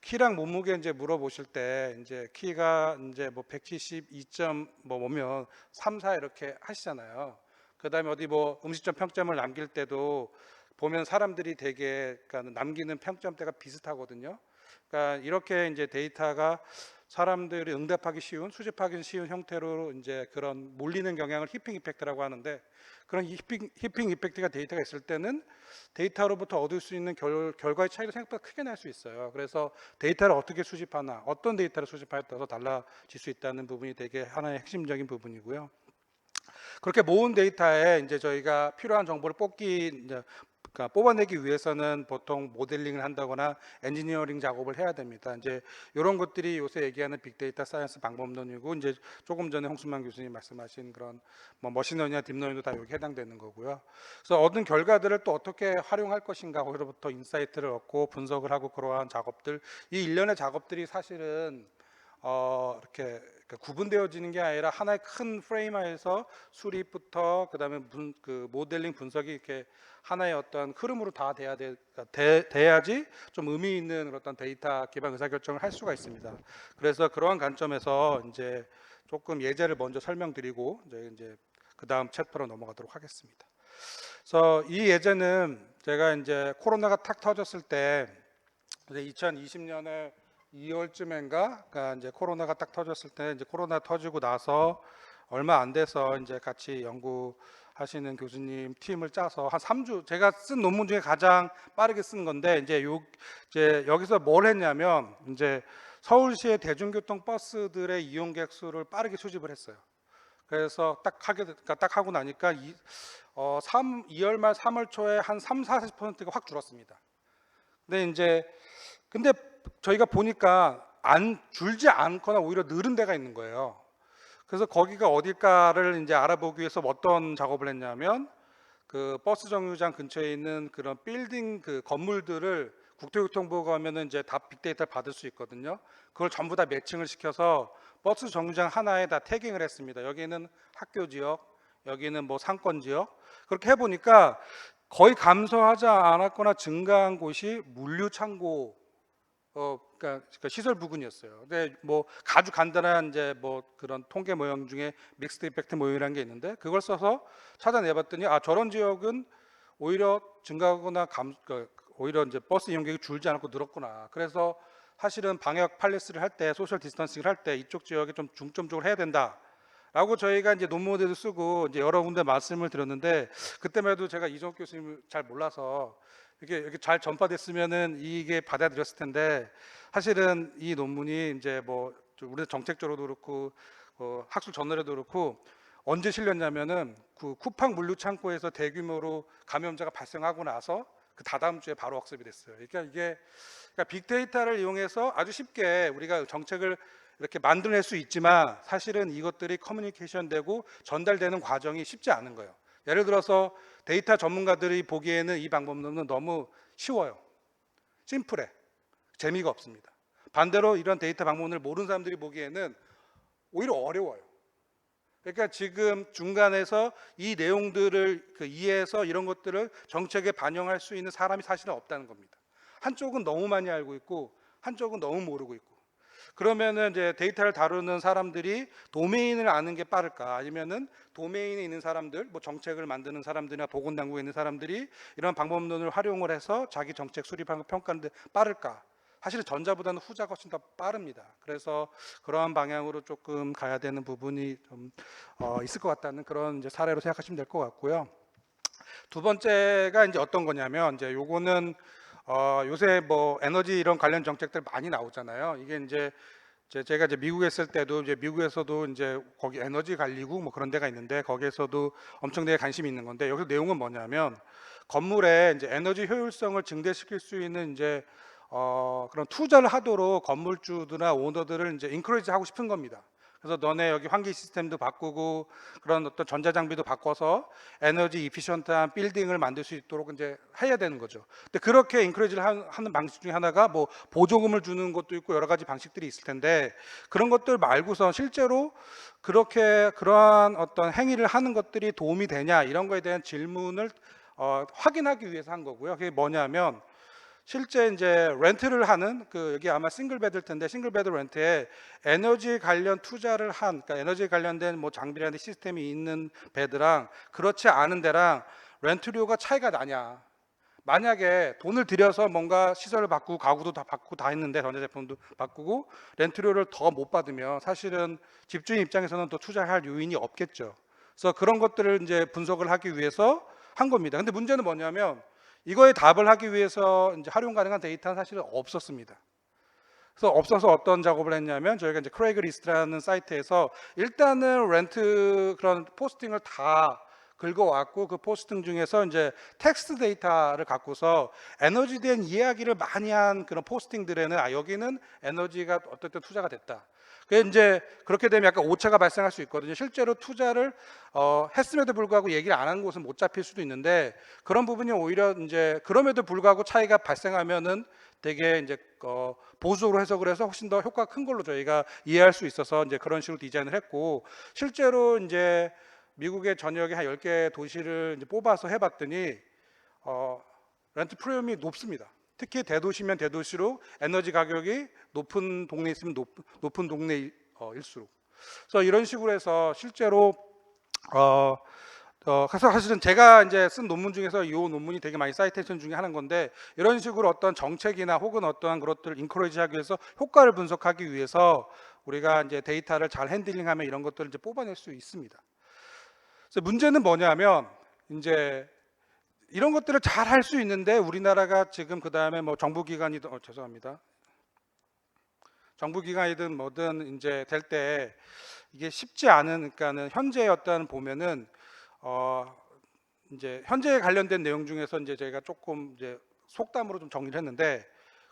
키랑 몸무게 이제 물어보실 때 이제 키가 이제 뭐 172점 뭐 오면 3, 4 이렇게 하시잖아요. 그다음에 어디 뭐 음식점 평점을 남길 때도 보면 사람들이 되게 그러니까 남기는 평점대가 비슷하거든요. 그러니까 이렇게 이제 데이터가 사람들이 응답하기 쉬운, 수집하기 쉬운 형태로 이제 그런 몰리는 경향을 히핑 이펙트라고 하는데 그런 히핑 이펙트가 데이터가 있을 때는 데이터로부터 얻을 수 있는 결과의 차이가 생각보다 크게 날 수 있어요. 그래서 데이터를 어떻게 수집하나, 어떤 데이터를 수집하에 따라서 달라질 수 있다는 부분이 되게 하나의 핵심적인 부분이고요. 그렇게 모은 데이터에 이제 저희가 필요한 정보를 그러니까 뽑아내기 위해서는 보통 모델링을 한다거나 엔지니어링 작업을 해야 됩니다. 이제 이런 것들이 요새 얘기하는 빅데이터 사이언스 방법론이고 이제 조금 전에 홍순만 교수님 말씀하신 그런 뭐 머신러닝이나 딥러닝도 다 여기 해당되는 거고요. 그래서 얻은 결과들을 또 어떻게 활용할 것인가 거기로부터 인사이트를 얻고 분석을 하고 그러한 작업들 이 일련의 작업들이 사실은 이렇게 구분되어지는 게 아니라 하나의 큰 프레임 하에서 수립부터 그다음에 그 모델링 분석이 이렇게 하나의 어떤 흐름으로 다 돼야지 좀 의미 있는 어떤 데이터 기반 의사결정을 할 수가 있습니다. 그래서 그러한 관점에서 이제 조금 예제를 먼저 설명드리고 이제 그 다음 챕터로 넘어가도록 하겠습니다. 그래서 이 예제는 제가 이제 코로나가 탁 터졌을 때 2020년에 2월쯤인가, 그러니까 이제 코로나가 딱 터졌을 때 이제 코로나 터지고 나서 얼마 안 돼서 이제 같이 연구하시는 교수님 팀을 짜서 한 3주 제가 쓴 논문 중에 가장 빠르게 쓴 건데 이제 여기서 뭘 했냐면 이제 서울시의 대중교통 버스들의 이용객 수를 빠르게 수집을 했어요. 그래서 딱 하고 나니까 2월 말 3월 초에 한 30-40%가 확 줄었습니다. 근데 저희가 보니까 안 줄지 않거나 오히려 늘은 데가 있는 거예요. 그래서 거기가 어딜까를 이제 알아보기 위해서 어떤 작업을 했냐면 그 버스 정류장 근처에 있는 그런 빌딩 그 건물들을 국토교통부가 하면은 이제 다 빅데이터를 받을 수 있거든요. 그걸 전부 다 매칭을 시켜서 버스 정류장 하나에 다 태깅을 했습니다. 여기는 학교 지역, 여기는 뭐 상권 지역. 그렇게 해보니까 거의 감소하지 않았거나 증가한 곳이 물류 창고, 그러니까 시설 부근이었어요. 근데 뭐 아주 간단한 이제 뭐 그런 통계 모형 중에 믹스드 이펙트 모형이라는 게 있는데 그걸 써서 찾아내봤더니 저런 지역은 오히려 증가하거나 오히려 이제 버스 이용객이 줄지 않고 늘었구나. 그래서 사실은 방역 팔레스를 할 때 소셜 디스턴싱을 할 때 이쪽 지역에 좀 중점적으로 해야 된다라고 저희가 이제 논문에도 쓰고 이제 여러 군데 말씀을 드렸는데 그때만 해도 제가 이종욱 교수님을 잘 몰라서 이렇게 잘 전파됐으면은 이게 받아들였을 텐데 사실은 이 논문이 이제 뭐 우리 정책적으로도 그렇고 학술 저널에도 그렇고 언제 실렸냐면은 그 쿠팡 물류 창고에서 대규모로 감염자가 발생하고 나서 그 다다음 주에 바로 학습이 됐어요. 그러니까 빅데이터를 이용해서 아주 쉽게 우리가 정책을 이렇게 만들어낼 수 있지만 사실은 이것들이 커뮤니케이션 되고 전달되는 과정이 쉽지 않은 거예요. 예를 들어서 데이터 전문가들이 보기에는 이 방법론은 너무 쉬워요. 심플해. 재미가 없습니다. 반대로 이런 데이터 방법론을 모르는 사람들이 보기에는 오히려 어려워요. 그러니까 지금 중간에서 이 내용들을 이해해서 이런 것들을 정책에 반영할 수 있는 사람이 사실은 없다는 겁니다. 한쪽은 너무 많이 알고 있고 한쪽은 너무 모르고 있고. 그러면은 이제 데이터를 다루는 사람들이 도메인을 아는 게 빠를까? 아니면은 도메인에 있는 사람들, 뭐 정책을 만드는 사람들이나 보건당국에 있는 사람들이 이런 방법론을 활용을 해서 자기 정책 수립하는 거 평가하는데 빠를까? 사실은 전자보다는 후자가 훨씬 더 빠릅니다. 그래서 그러한 방향으로 조금 가야 되는 부분이 좀 있을 것 같다는 그런 이제 사례로 생각하시면 될 것 같고요. 두 번째가 이제 어떤 거냐면 이제 요거는 요새 뭐 에너지 이런 관련 정책들 많이 나오잖아요. 이게 이제 제가 이제 미국에 있을 때도 이제 미국에서도 이제 거기 에너지 관리국 뭐 그런 데가 있는데 거기에서도 엄청나게 관심이 있는 건데 여기서 내용은 뭐냐면 건물에 이제 에너지 효율성을 증대시킬 수 있는 이제 그런 투자를 하도록 건물주들이나 오너들을 이제 인커리지 하고 싶은 겁니다. 그래서 너네 여기 환기 시스템도 바꾸고 그런 어떤 전자장비도 바꿔서 에너지 이피션트한 빌딩을 만들 수 있도록 이제 해야 되는 거죠. 근데 그렇게 인커리지를 하는 방식 중에 하나가 뭐 보조금을 주는 것도 있고 여러 가지 방식들이 있을 텐데 그런 것들 말고서 실제로 그렇게 그러한 어떤 행위를 하는 것들이 도움이 되냐 이런 거에 대한 질문을 확인하기 위해서 한 거고요. 그게 뭐냐면 실제 이제 렌트를 하는 여기 아마 싱글 베드일 텐데 싱글 베드 렌트에 에너지 관련 투자를 그러니까 에너지 관련된 뭐 장비라든지 시스템이 있는 베드랑 그렇지 않은 데랑 렌트료가 차이가 나냐? 만약에 돈을 들여서 뭔가 시설을 바꾸고 가구도 다 바꾸고 다 했는데 전자제품도 바꾸고 렌트료를 더 못 받으면 사실은 집주인 입장에서는 또 투자할 요인이 없겠죠. 그래서 그런 것들을 이제 분석을 하기 위해서 한 겁니다. 근데 문제는 뭐냐면 이거에 답을 하기 위해서 이제 활용 가능한 데이터는 사실은 없었습니다. 그래서 없어서 어떤 작업을 했냐면 저희가 이제 크레이그 리스트라는 사이트에서 일단은 렌트 그런 포스팅을 다 긁어왔고 그 포스팅 중에서 이제 텍스트 데이터를 갖고서 에너지에 대한 이야기를 많이 한 그런 포스팅들에는 여기는 에너지가 어떨 때 투자가 됐다. 그게 이제 그렇게 되면 약간 오차가 발생할 수 있거든요. 실제로 투자를 했음에도 불구하고 얘기를 안 한 곳은 못 잡힐 수도 있는데 그런 부분이 오히려 이제 그럼에도 불구하고 차이가 발생하면은 되게 이제 보수적으로 해석을 해서 훨씬 더 효과가 큰 걸로 저희가 이해할 수 있어서 이제 그런 식으로 디자인을 했고 실제로 이제 미국의 전역에 한 10개 도시를 이제 뽑아서 해봤더니 렌트 프리미엄이 높습니다. 특히 대도시면 대도시로 에너지 가격이 높은 동네에 있으면 높은 동네일수록. 그래서 이런 식으로 해서 실제로 그래서 사실은 제가 이제 쓴 논문 중에서 이 논문이 되게 많이 사이테이션 중에 하는 건데 이런 식으로 어떤 정책이나 혹은 어떠한 그것들을 인커리지하기 위해서 효과를 분석하기 위해서 우리가 이제 데이터를 잘 핸들링하면 이런 것들을 이제 뽑아낼 수 있습니다. 그래서 문제는 뭐냐면 이제 이런 것들을 잘 할 수 있는데 우리나라가 지금 그 다음에 뭐 정부기관이든 죄송합니다. 정부기관이든 뭐든 이제 될 때 이게 쉽지 않으니까는 현재 어떤 보면은 이제 현재에 관련된 내용 중에서 이제 저희가 조금 이제 속담으로 좀 정리를 했는데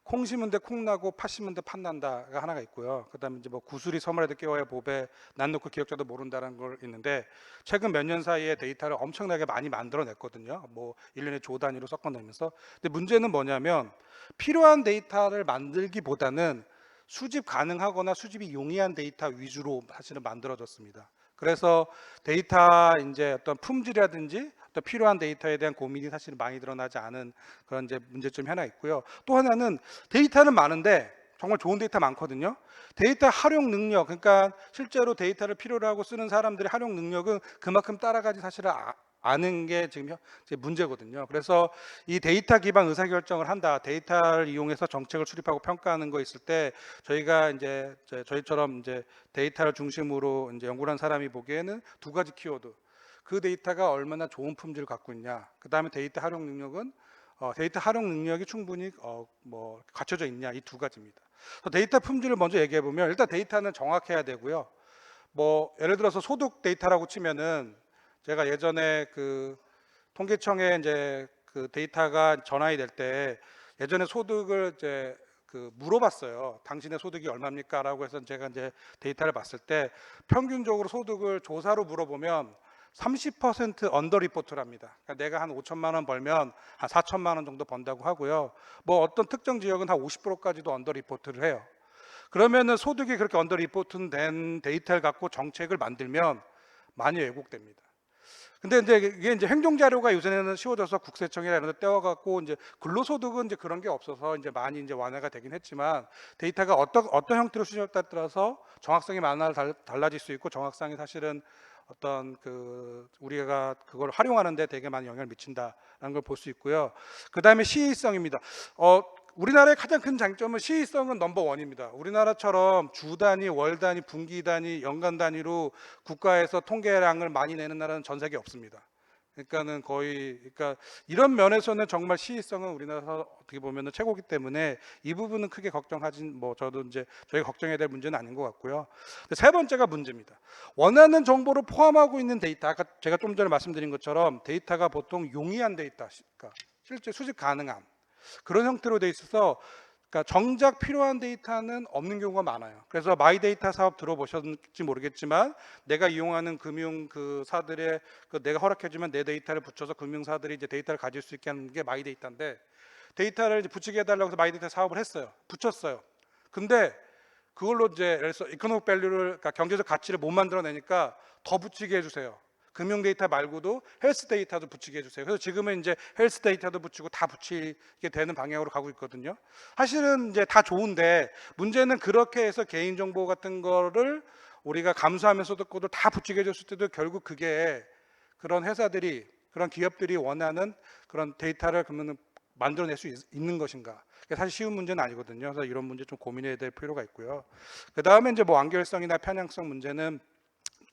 콩 심은 데 콩 나고 팥 심은 데 팥 난다가 하나가 있고요. 그다음에 이제 뭐 구슬이 서물에도 깨워야 보배 난 놓고 기억자도 모른다는 걸 있는데 최근 몇 년 사이에 데이터를 엄청나게 많이 만들어냈거든요. 뭐 1년에 조 단위로 섞어내면서. 근데 문제는 뭐냐면 필요한 데이터를 만들기보다는 수집 가능하거나 수집이 용이한 데이터 위주로 사실은 만들어졌습니다. 그래서 데이터 이제 어떤 품질이라든지 또 필요한 데이터에 대한 고민이 사실 많이 드러나지 않은 그런 이제 문제점이 하나 있고요. 또 하나는 데이터는 많은데 정말 좋은 데이터 많거든요. 데이터 활용 능력, 그러니까 실제로 데이터를 필요로 하고 쓰는 사람들의 활용 능력은 그만큼 따라가지 사실은 않은 게 지금 이제 문제거든요. 그래서 이 데이터 기반 의사결정을 한다, 데이터를 이용해서 정책을 수립하고 평가하는 거 있을 때 저희가 이제 저희처럼 이제 데이터를 중심으로 이제 연구를 한 사람이 보기에는 두 가지 키워드. 그 데이터가 얼마나 좋은 품질을 갖고 있냐. 그 다음에 데이터 활용 능력은 데이터 활용 능력이 충분히 뭐 갖춰져 있냐, 이 두 가지입니다. 데이터 품질을 먼저 얘기해 보면 일단 데이터는 정확해야 되고요. 뭐 예를 들어서 소득 데이터라고 치면은 제가 예전에 그 통계청에 이제 그 데이터가 전환이 될 때 예전에 소득을 이제 그 물어봤어요. 당신의 소득이 얼마입니까?라고 해서 제가 이제 데이터를 봤을 때 평균적으로 소득을 조사로 물어보면 30% 언더 리포트랍니다. 그러니까 내가 한 5천만 원 벌면 한 4천만 원 정도 번다고 하고요. 뭐 어떤 특정 지역은 한 50%까지도 언더 리포트를 해요. 그러면은 소득이 그렇게 언더 리포트 된 데이터를 갖고 정책을 만들면 많이 왜곡됩니다. 근데 이제 이게 이제 행정 자료가 요새는 쉬워져서 국세청이나 이런 데 떼어갖고 이제 근로소득은 이제 그런 게 없어서 이제 많이 이제 완화가 되긴 했지만 데이터가 어떤 형태로 수집했다에 따라서 정확성이 많이 달라질 수 있고 정확성이 사실은 어떤 그 우리가 그걸 활용하는데 되게 많은 영향을 미친다라는 걸 볼 수 있고요. 그 다음에 시의성입니다. 우리나라의 가장 큰 장점은 시의성은 넘버원입니다. 우리나라처럼 주 단위, 월 단위, 분기 단위, 연간 단위로 국가에서 통계량을 많이 내는 나라는 전 세계에 없습니다. 그러니까는 거의 그러니까 이런 면에서는 정말 시의성은 우리나라에서 어떻게 보면은 최고기 때문에 이 부분은 크게 걱정하진 뭐 저도 이제 저희 걱정해야 될 문제는 아닌 것 같고요. 세 번째가 문제입니다. 원하는 정보를 포함하고 있는 데이터, 아까 제가 좀 전에 말씀드린 것처럼 데이터가 보통 용이한 데이터, 그러니까 실제 수집 가능한 그런 형태로 돼 있어서 그러니까 정작 필요한 데이터는 없는 경우가 많아요. 그래서 마이데이터 사업 들어보셨는지 모르겠지만 내가 이용하는 금융사들의 내가 허락해주면 내 데이터를 붙여서 금융사들이 이제 데이터를 가질 수 있게 하는 게 마이데이터인데 데이터를 이제 붙이게 해달라고 해서 마이데이터 사업을 했어요. 붙였어요. 근데 그걸로 이제 예를 들어서 이코노믹 밸류를 그러니까 경제적 가치를 못 만들어내니까 더 붙이게 해주세요. 금융 데이터 말고도 헬스 데이터도 붙이게 해주세요. 그래서 지금은 이제 헬스 데이터도 붙이고 다 붙이게 되는 방향으로 가고 있거든요. 사실은 이제 다 좋은데 문제는 그렇게 해서 개인정보 같은 거를 우리가 감수하면서도 그것도 다 붙이게 해줬을 때도 결국 그게 그런 회사들이 그런 기업들이 원하는 그런 데이터를 그러면 만들어낼 수 있는 것인가? 사실 쉬운 문제는 아니거든요. 그래서 이런 문제 좀 고민해야 될 필요가 있고요. 그 다음에 이제 뭐 완결성이나 편향성 문제는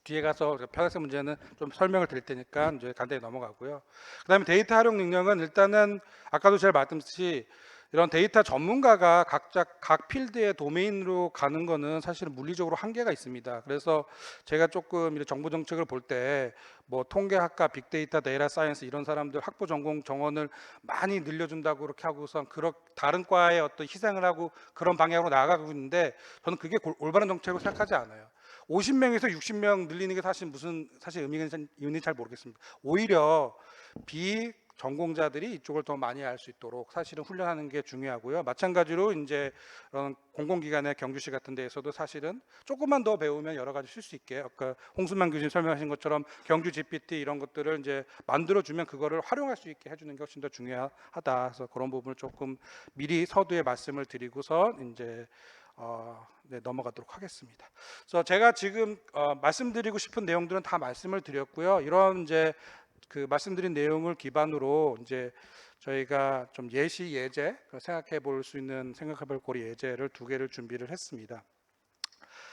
뒤에 가서 편향성 문제는 좀 설명을 드릴 테니까 이제 간단히 넘어가고요. 그다음에 데이터 활용 능력은 일단은 아까도 제가 말씀드렸듯이 이런 데이터 전문가가 각자 각 필드의 도메인으로 가는 거는 사실은 물리적으로 한계가 있습니다. 그래서 제가 조금 이런 정보 정책을 볼 때 뭐 통계학과, 빅데이터, 데이터 사이언스 이런 사람들 학부 전공 정원을 많이 늘려준다고 그렇게 하고선 다른 과에 어떤 희생을 하고 그런 방향으로 나아가고 있는데 저는 그게 올바른 정책으로 생각하지 않아요. 50명에서 60명 늘리는 게 사실 의미는 잘 모르겠습니다. 오히려 비전공자들이 이쪽을 더 많이 알 수 있도록 사실은 훈련하는 게 중요하고요. 마찬가지로 이제 그런 공공기관의 경주시 같은 데에서도 사실은 조금만 더 배우면 여러 가지 쓸 수 있게 아까 홍순만 교수님 설명하신 것처럼 경주 GPT 이런 것들을 이제 만들어주면 그거를 활용할 수 있게 해주는 게 훨씬 더 중요하다. 그래서 그런 부분을 조금 미리 서두에 말씀을 드리고서 이제 네, 넘어가도록 하겠습니다. 그래서 제가 지금 말씀드리고 싶은 내용들은 다 말씀을 드렸고요. 이런 이제 그 말씀드린 내용을 기반으로 이제 저희가 좀 예제 생각해 볼 거리 예제를 2개를 준비를 했습니다.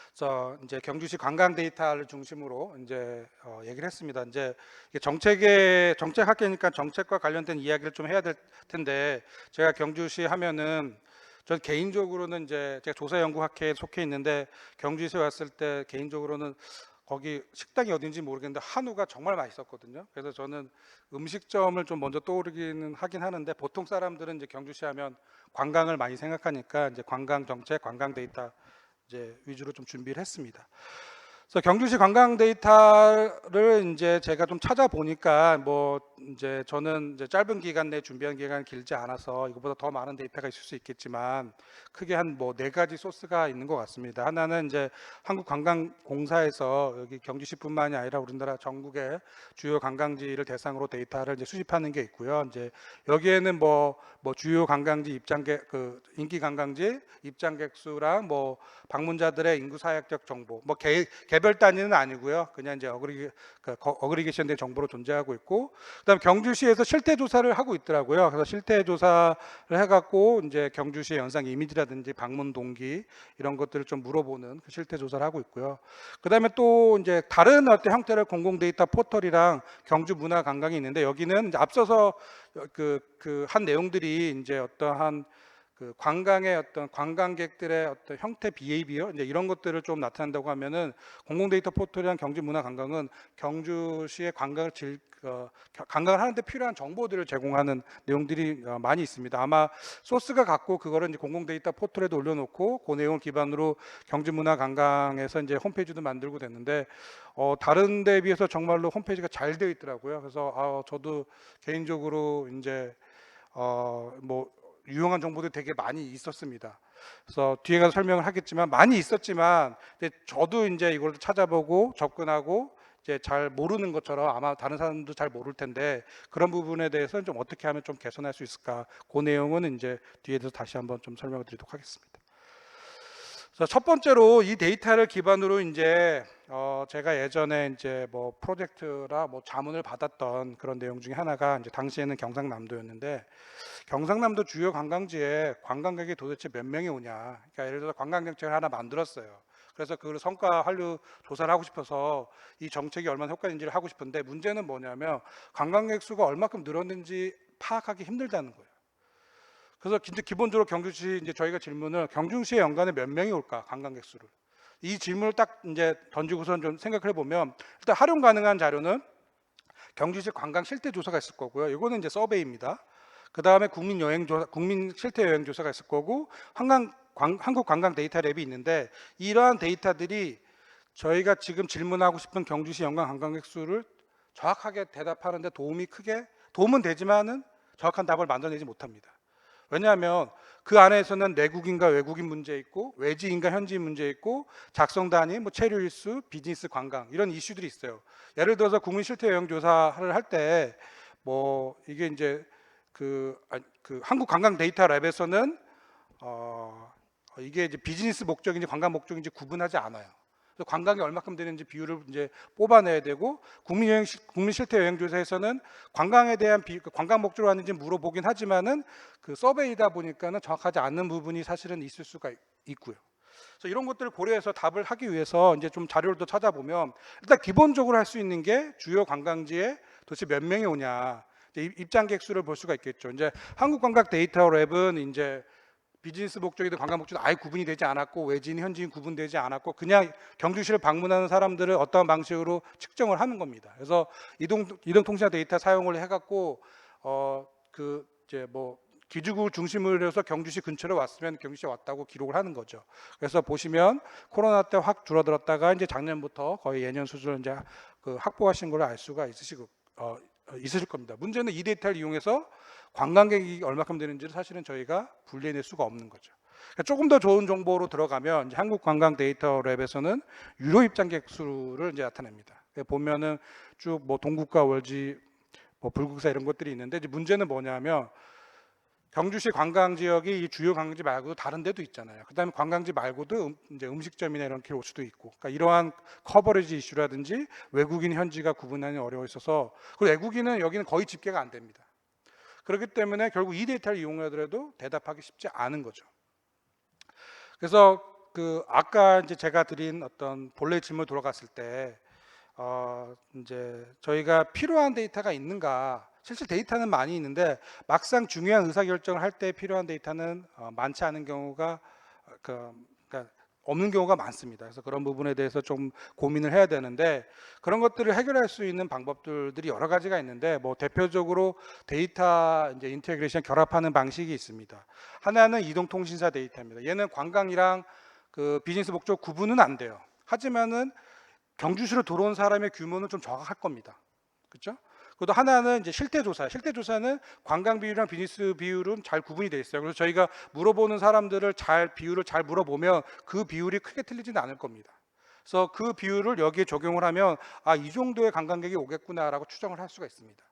그래서 이제 경주시 관광 데이터를 중심으로 이제 얘기를 했습니다. 이제 이게 정책학계니까 정책과 관련된 이야기를 좀 해야 될 텐데 제가 경주시 하면은 전 개인적으로는 이제 제가 조사연구학회에 속해 있는데 경주시에 왔을 때 개인적으로는 거기 식당이 어딘지 모르겠는데 한우가 정말 맛있었거든요. 그래서 저는 음식점을 좀 먼저 떠오르기는 하긴 하는데 보통 사람들은 이제 경주시 하면 관광을 많이 생각하니까 이제 관광 정책, 관광 데이터 이제 위주로 좀 준비를 했습니다. 그래서 경주시 관광 데이터를 이제 제가 좀 찾아보니까 뭐 이제 저는 이제 짧은 기간 내에 준비한 기간이 길지 않아서 이거보다 더 많은 데이터가 있을 수 있겠지만 크게 한 뭐 4가지 소스가 있는 것 같습니다. 하나는 이제 한국관광공사에서 여기 경주시뿐만이 아니라 우리나라 전국의 주요 관광지를 대상으로 데이터를 이제 수집하는 게 있고요. 이제 여기에는 뭐 주요 관광지 인기 관광지 입장객 수랑 뭐 방문자들의 인구 사역적 정보 뭐 개별 단위는 아니고요. 그냥 이제 어그리게이션된 정보로 존재하고 있고, 그다음 경주시에서 실태 조사를 하고 있더라고요. 그래서 실태 조사를 해갖고 이제 경주시의 연상 이미지라든지 방문 동기 이런 것들을 좀 물어보는 그 실태 조사를 하고 있고요. 그다음에 또 이제 다른 어떤 형태의 공공 데이터 포털이랑 경주 문화 관광이 있는데 여기는 이제 앞서서 한 내용들이 이제 어떠한 그 관광의 어떤 관광객들의 어떤 형태 비헤이비어 이제 이런 것들을 좀 나타낸다고 하면은 공공 데이터 포털이랑 경주 문화 관광은 경주시의 관광을 하는데 필요한 정보들을 제공하는 내용들이 많이 있습니다. 아마 소스가 같고 그거를 이제 공공 데이터 포털에도 올려놓고 그 내용을 기반으로 경주 문화 관광에서 이제 홈페이지도 만들고 됐는데 다른 데에 비해서 정말로 홈페이지가 잘 되어 있더라고요. 그래서 저도 개인적으로 이제 뭐 유용한 정보들이 되게 많이 있었습니다. 그래서 뒤에 가서 설명을 하겠지만 많이 있었지만 저도 이제 이걸 찾아보고 접근하고 이제 잘 모르는 것처럼 아마 다른 사람도 잘 모를 텐데 그런 부분에 대해서는 좀 어떻게 하면 좀 개선할 수 있을까? 그 내용은 이제 뒤에서 다시 한번 좀 설명을 드리도록 하겠습니다. 그래서 첫 번째로 이 데이터를 기반으로 이제 제가 예전에 이제 뭐 프로젝트라 뭐 자문을 받았던 그런 내용 중에 하나가 이제 당시에는 경상남도였는데 경상남도 주요 관광지에 관광객이 도대체 몇 명이 오냐. 그러니까 예를 들어서 관광 정책을 하나 만들었어요. 그래서 그 성과 한류 조사를 하고 싶어서 이 정책이 얼마나 효과인지를 하고 싶은데 문제는 뭐냐면 관광객 수가 얼마큼 늘었는지 파악하기 힘들다는 거예요. 그래서 기본적으로 경주시 이제 저희가 질문을 경주시에 연간에 몇 명이 올까 관광객 수를 이 질문을 딱 이제 던지고선 좀 생각을 해보면 일단 활용 가능한 자료는 경주시 관광 실태 조사가 있을 거고요. 이거는 이제 서베이입니다. 그 다음에 국민 실태 여행 조사가 있을 거고 한국 관광 데이터 랩이 있는데 이러한 데이터들이 저희가 지금 질문하고 싶은 경주시 연간 관광객 수를 정확하게 대답하는데 도움은 되지만은 정확한 답을 만들어내지 못합니다. 왜냐하면 그 안에서는 내국인과 외국인 문제 있고 외지인과 현지인 문제 있고 작성 단위, 뭐 체류 일수, 비즈니스 관광 이런 이슈들이 있어요. 예를 들어서 국민 실태 여행 조사를 할 때 뭐 이게 이제 그 한국 관광 데이터 랩에서는 이게 이제 비즈니스 목적인지 관광 목적인지 구분하지 않아요. 그래서 관광이 얼마큼 되는지 비율을 이제 뽑아내야 되고 국민 실태 여행 조사에서는 관광에 대한 관광 목적으로 하는지 물어보긴 하지만은 그 서베이다 보니까는 정확하지 않는 부분이 사실은 있을 수가 있고요. 그래서 이런 것들을 고려해서 답을 하기 위해서 이제 좀 자료를 더 찾아보면 일단 기본적으로 할 수 있는 게 주요 관광지에 도대체 몇 명이 오냐. 이제 입장객 수를 볼 수가 있겠죠. 이제 한국관광 데이터 랩은 이제 비즈니스 목적이든 관광 목적이든 아예 구분이 되지 않았고 외지인 현지인 구분되지 않았고 그냥 경주시를 방문하는 사람들을 어떠한 방식으로 측정을 하는 겁니다. 그래서 이동통신사 데이터 사용을 해갖고 그 이제 뭐 기지국 중심으로 해서 경주시 근처로 왔으면 경주시에 왔다고 기록을 하는 거죠. 그래서 보시면 코로나 때 확 줄어들었다가 이제 작년부터 거의 예년 수준을 이제 그 확보하신 걸 알 수가 있으실 겁니다. 문제는 이 데이터를 이용해서 관광객이 얼마큼 되는지를 사실은 저희가 분리해낼 수가 없는 거죠. 그러니까 조금 더 좋은 정보로 들어가면 이제 한국관광 데이터 랩에서는 유료 입장객 수를 이제 나타냅니다. 보면은 쭉 뭐 동국과 월지, 뭐 불국사 이런 것들이 있는데 이제 문제는 뭐냐면 경주시 관광 지역이 이 주요 관광지 말고도 다른 데도 있잖아요. 그다음에 관광지 말고도 이제 음식점이나 이런 길 올 수도 있고, 그러니까 이러한 커버리지 이슈라든지 외국인 현지가 구분하기 어려워 있어서 그리고 외국인은 여기는 거의 집계가 안 됩니다. 그렇기 때문에 결국 이 데이터를 이용하더라도 대답하기 쉽지 않은 거죠. 그래서 그 아까 이제 제가 드린 어떤 본래 질문 돌아갔을 때 이제 저희가 필요한 데이터가 있는가? 실제 데이터는 많이 있는데 막상 중요한 의사결정을 할 때 필요한 데이터는 많지 않은 경우가 그러니까 없는 경우가 많습니다. 그래서 그런 부분에 대해서 좀 고민을 해야 되는데 그런 것들을 해결할 수 있는 방법들이 여러 가지가 있는데 뭐 대표적으로 데이터 이제 인테그레이션 결합하는 방식이 있습니다. 하나는 이동통신사 데이터입니다. 얘는 관광이랑 그 비즈니스 목적 구분은 안 돼요. 하지만은 경주시로 들어온 사람의 규모는 좀 정확할 겁니다. 그렇죠? 그것도 하나는 이제 실태조사. 실태조사는 관광 비율이랑 비즈니스 비율은 잘 구분이 돼 있어요. 그래서 저희가 물어보는 사람들을 비율을 잘 물어보면 그 비율이 크게 틀리지는 않을 겁니다. 그래서 그 비율을 여기에 적용을 하면 이 정도의 관광객이 오겠구나라고 추정을 할 수가 있습니다.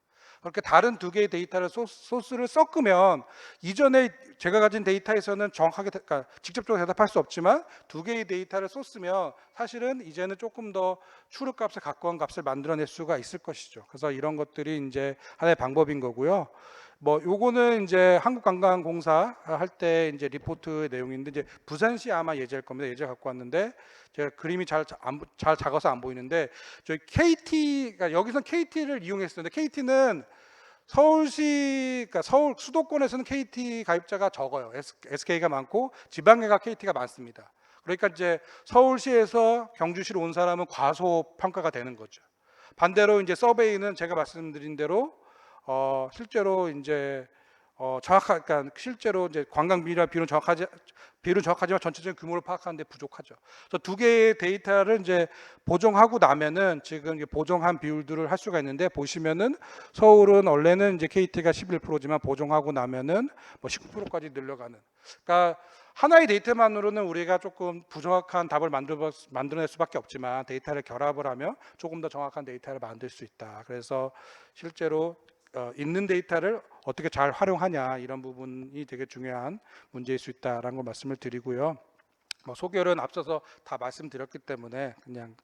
그렇게 다른 두 개의 데이터를 소스를 섞으면 이전에 제가 가진 데이터에서는 정확하게 그러니까 직접적으로 대답할 수 없지만 두 개의 데이터를 쏟으면 사실은 이제는 조금 더 추르값에 가까운 값을 만들어낼 수가 있을 것이죠. 그래서 이런 것들이 이제 하나의 방법인 거고요. 뭐 요거는 이제 한국관광공사 할 때 이제 리포트의 내용인데 이제 부산시 아마 예제일 겁니다. 예제 갖고 왔는데 제가 그림이 잘 작아서 안 보이는데 저희 KT 그러니까 여기서 KT를 이용했었는데 KT는 서울시 그러니까 서울 수도권에서는 KT 가입자가 적어요. SK가 많고 지방에가 KT가 많습니다. 그러니까 이제 서울시에서 경주시로 온 사람은 과소 평가가 되는 거죠. 반대로 이제 서베이는 제가 말씀드린 대로 실제로 이제 그러니까 실제로 이제 관광 비율은 정확하지만 전체적인 규모를 파악하는데 부족하죠. 그래서 두 개의 데이터를 이제 보정하고 나면은 지금 보정한 비율들을 할 수가 있는데 보시면은 서울은 원래는 이제 KT가 11%지만 보정하고 나면은 뭐 19%까지 늘려가는. 그러니까 하나의 데이터만으로는 우리가 조금 부정확한 답을 만들어낼 수밖에 없지만 데이터를 결합을 하면 조금 더 정확한 데이터를 만들 수 있다. 그래서 실제로 있는 데이터를 어떻게 잘 활용하냐 이런 부분이 되게 중요한 문제일 수 있다라는 걸 말씀을 드리고요. 뭐 소결은 앞서서 다 말씀드렸기 때문에 그냥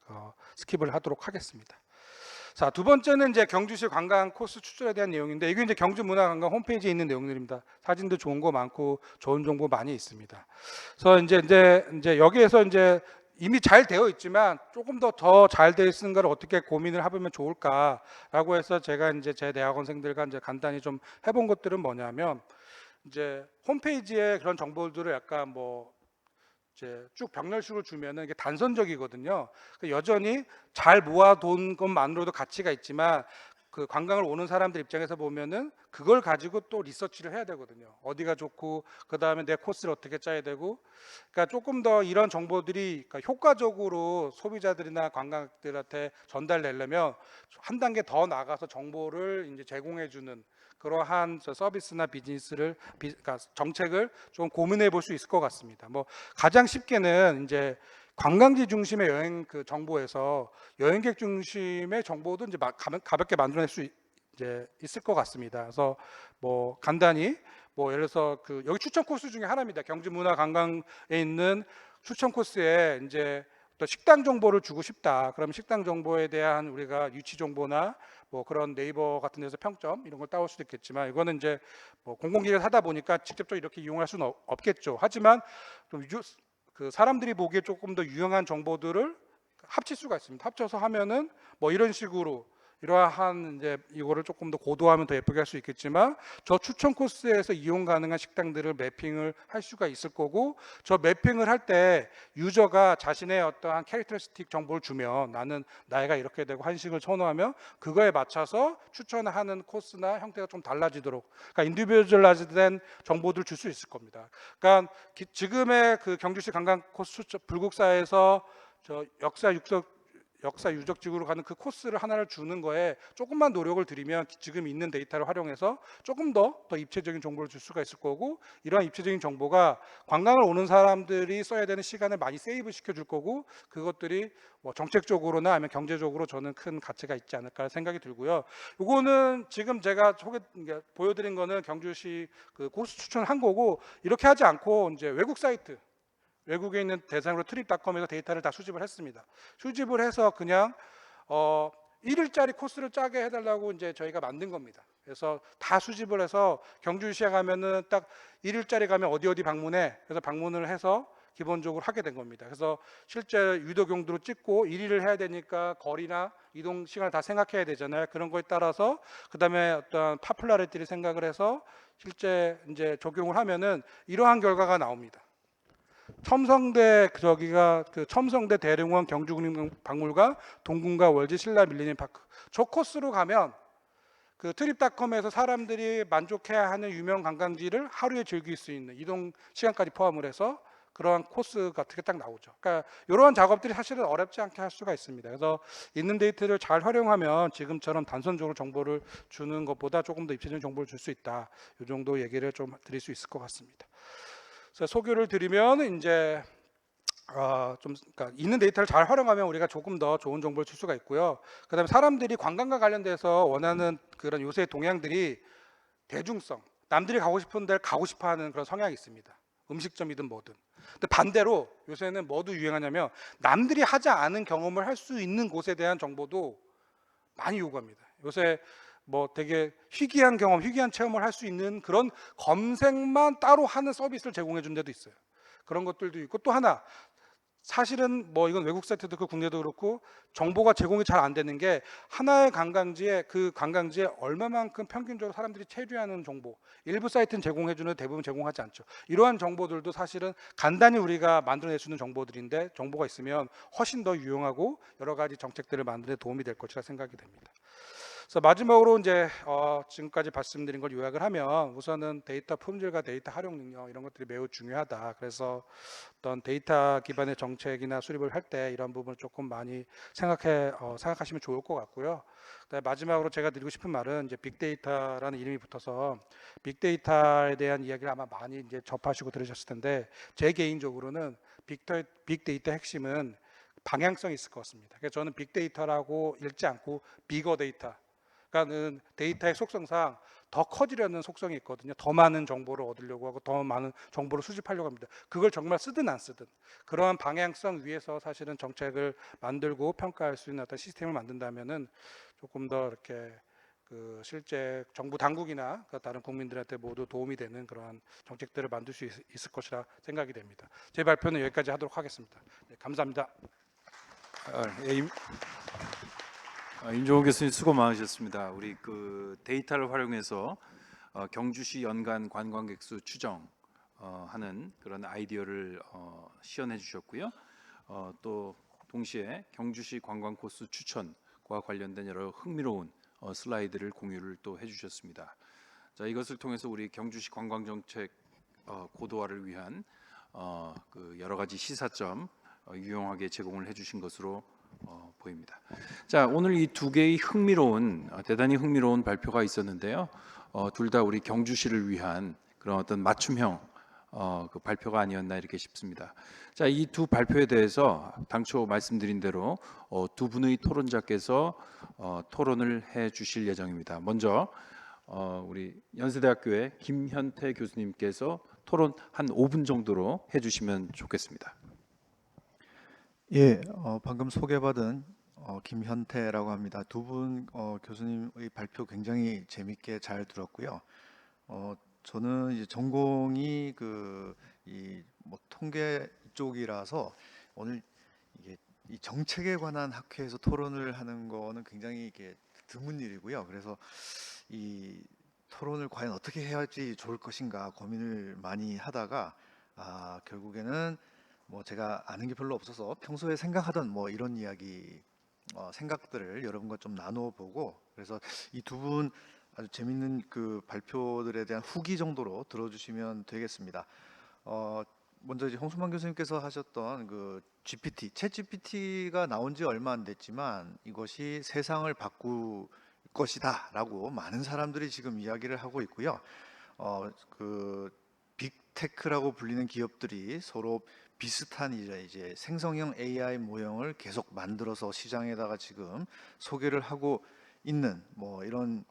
스킵을 하도록 하겠습니다. 자, 두 번째는 이제 경주시 관광 코스 추천에 대한 내용인데 이게 이제 경주문화관광 홈페이지에 있는 내용들입니다. 사진도 좋은 거 많고 좋은 정보 많이 있습니다. 그래서 이제 여기에서 이제 이미 잘 되어 있지만 조금 더 잘 되어 있는 걸 어떻게 고민을 해보면 좋을까라고 해서 제가 이제 제 대학원생들과 이제 간단히 좀 해본 것들은 뭐냐면 이제 홈페이지에 그런 정보들을 약간 뭐 이제 쭉 병렬식으로 주면은 이게 단선적이거든요. 여전히 잘 모아둔 것만으로도 가치가 있지만 그 관광을 오는 사람들 입장에서 보면은 그걸 가지고 또 리서치를 해야 되거든요. 어디가 좋고 그 다음에 내 코스를 어떻게 짜야 되고, 그러니까 조금 더 이런 정보들이 그러니까 효과적으로 소비자들이나 관광객들한테 전달되려면 한 단계 더 나가서 정보를 이제 제공해주는 그러한 서비스나 그러니까 정책을 좀 고민해 볼 수 있을 것 같습니다. 뭐 가장 쉽게는 이제 관광지 중심의 여행 그 정보에서 여행객 중심의 정보도 이제 가볍게 만들어낼 수 이제 있을 것 같습니다. 그래서 뭐 간단히 뭐 예를 들어서 그 여기 추천 코스 중에 하나입니다. 경주문화관광에 있는 추천 코스에 이제 또 식당 정보를 주고 싶다. 그럼 식당 정보에 대한 우리가 위치 정보나 뭐 그런 네이버 같은 데서 평점 이런 걸 따올 수도 있겠지만 이거는 이제 뭐 공공기관 하다 보니까 직접적으로 이렇게 이용할 수는 없겠죠. 하지만 좀 그 사람들이 보기에 조금 더 유용한 정보들을 합칠 수가 있습니다. 합쳐서 하면은 뭐 이런 식으로 이러한 이제 이거를 조금 더 고도화하면 더 예쁘게 할 수 있겠지만 저 추천 코스에서 이용 가능한 식당들을 매핑을 할 수가 있을 거고 저 매핑을 할 때 유저가 자신의 어떠한 캐릭터스틱 정보를 주면 나는 나이가 이렇게 되고 한식을 선호하면 그거에 맞춰서 추천하는 코스나 형태가 좀 달라지도록 그러니까 인디비주얼라이즈된 정보들을 줄 수 있을 겁니다. 그러니까 지금의 그 경주시 관광 코스 추천 불국사에서 저 역사 유적지구로 가는 그 코스를 하나를 주는 거에 조금만 노력을 들이면 지금 있는 데이터를 활용해서 조금 더 입체적인 정보를 줄 수가 있을 거고 이러한 입체적인 정보가 관광을 오는 사람들이 써야 되는 시간을 많이 세이브 시켜줄 거고 그것들이 뭐 정책적으로나 아니면 경제적으로 저는 큰 가치가 있지 않을까 생각이 들고요. 이거는 지금 제가 보여드린 거는 경주시 그 코스 추천한 거고 이렇게 하지 않고 이제 외국 사이트 외국에 있는 대상으로 트립닷컴에서 데이터를 다 수집을 했습니다. 수집을 해서 그냥 1일짜리 코스를 짜게 해달라고 이제 저희가 만든 겁니다. 그래서 다 수집을 해서 경주시에 가면은 딱 1일짜리 가면 어디 방문해. 그래서 방문을 해서 기본적으로 하게 된 겁니다. 그래서 실제 유도경도로 찍고 1일을 해야 되니까 거리나 이동 시간을 다 생각해야 되잖아요. 그런 거에 따라서 그다음에 어떤 파퓰라리티를 생각을 해서 실제 이제 적용을 하면은 이러한 결과가 나옵니다. 첨성대 저기가 그 첨성대 대릉원 경주국립박물관 동궁과 월지 신라 밀레니엄 파크 저 코스로 가면 그 트립닷컴에서 사람들이 만족해야 하는 유명 관광지를 하루에 즐길 수 있는 이동 시간까지 포함을 해서 그러한 코스 같은 게 딱 나오죠. 그러니까 이러한 작업들이 사실은 어렵지 않게 할 수가 있습니다. 그래서 있는 데이터를 잘 활용하면 지금처럼 단선적으로 정보를 주는 것보다 조금 더 입체적인 정보를 줄 수 있다. 이 정도 얘기를 좀 드릴 수 있을 것 같습니다. 그래서 소개를 드리면 이제 그러니까 있는 데이터를 잘 활용하면 우리가 조금 더 좋은 정보를 줄 수가 있고요. 그다음에 사람들이 관광과 관련돼서 원하는 그런 요새 동향들이 대중성, 남들이 가고 싶은 데를 가고 싶어하는 그런 성향이 있습니다. 음식점이든 뭐든. 근데 반대로 요새는 뭐도 유행하냐면 남들이 하지 않은 경험을 할 수 있는 곳에 대한 정보도 많이 요구합니다. 요새 뭐 되게 희귀한 경험, 희귀한 체험을 할 수 있는 그런 검색만 따로 하는 서비스를 제공해 준 데도 있어요. 그런 것들도 있고 또 하나 사실은 뭐 이건 외국 사이트도 그렇고 국내도 그렇고 정보가 제공이 잘 안 되는 게 하나의 관광지에 그 관광지에 얼마만큼 평균적으로 사람들이 체류하는 정보 일부 사이트는 제공해 주는 대부분 제공하지 않죠. 이러한 정보들도 사실은 간단히 우리가 만들어낼 수 있는 정보들인데 정보가 있으면 훨씬 더 유용하고 여러 가지 정책들을 만드는 데 도움이 될 것이라 생각이 됩니다. 그래서 마지막으로 이제 지금까지 말씀드린 걸 요약을 하면 우선은 데이터 품질과 데이터 활용 능력 이런 것들이 매우 중요하다. 그래서 어떤 데이터 기반의 정책이나 수립을 할 때 이런 부분을 조금 많이 생각하시면 좋을 것 같고요. 그다음에 마지막으로 제가 드리고 싶은 말은 이제 빅데이터라는 이름이 붙어서 빅데이터에 대한 이야기를 아마 많이 이제 접하시고 들으셨을 텐데 제 개인적으로는 빅데이터 핵심은 방향성이 있을 것 같습니다. 그래서 저는 빅데이터라고 읽지 않고 비거 데이터 그러니까는 데이터의 속성상 더 커지려는 속성이 있거든요. 더 많은 정보를 얻으려고 하고 더 많은 정보를 수집하려고 합니다. 그걸 정말 쓰든 안 쓰든 그러한 방향성 위에서 사실은 정책을 만들고 평가할 수 있는 어떤 시스템을 만든다면은 조금 더 이렇게 그 실제 정부 당국이나 다른 국민들한테 모두 도움이 되는 그러한 정책들을 만들 수 있을 것이라 생각이 됩니다. 제 발표는 여기까지 하도록 하겠습니다. 네, 감사합니다. 임종호 교수님 수고 많으셨습니다. 우리 그 데이터를 활용해서 경주시 연간 관광객 수 추정 하는 그런 아이디어를 시연해 주셨고요. 또 동시에 경주시 관광 코스 추천과 관련된 여러 흥미로운 슬라이드를 공유를 또 해주셨습니다. 자, 이것을 통해서 우리 경주시 관광 정책 고도화를 위한 그 여러 가지 시사점 유용하게 제공을 해주신 것으로 보입니다. 자, 오늘 이 두 개의 대단히 흥미로운 발표가 있었는데요. 둘 다 우리 경주시를 위한 그런 어떤 맞춤형 그 발표가 아니었나 이렇게 싶습니다. 자, 이 두 발표에 대해서 당초 말씀드린 대로 두 분의 토론자께서 토론을 해 주실 예정입니다. 먼저 우리 연세대학교의 김현태 교수님께서 토론 한 5분 정도로 해주시면 좋겠습니다. 예, 방금 소개받은 김현태라고 합니다. 두 분 교수님의 발표 굉장히 재밌게 잘 들었고요. 저는 이제 전공이 뭐 통계 쪽이라서 오늘 이게 이 정책에 관한 학회에서 토론을 하는 거는 굉장히 이게 드문 일이고요. 그래서 이 토론을 과연 어떻게 해야지 좋을 것인가 고민을 많이 하다가 결국에는 뭐 제가 아는 게 별로 없어서 평소에 생각하던 뭐 이런 이야기 생각들을 여러분과 좀 나누어 보고, 그래서 이 두 분 아주 재밌는 그 발표들에 대한 후기 정도로 들어주시면 되겠습니다. 먼저 이제 홍수만 교수님께서 하셨던 그 GPT, 챗 GPT가 나온 지 얼마 안 됐지만 이것이 세상을 바꿀 것이다라고 많은 사람들이 지금 이야기를 하고 있고요. 그 빅테크라고 불리는 기업들이 서로 비슷한 이제 생성형 AI 모형을 계속 만들어서 시장에다가 지금 소개를 하고 있는 뭐 이런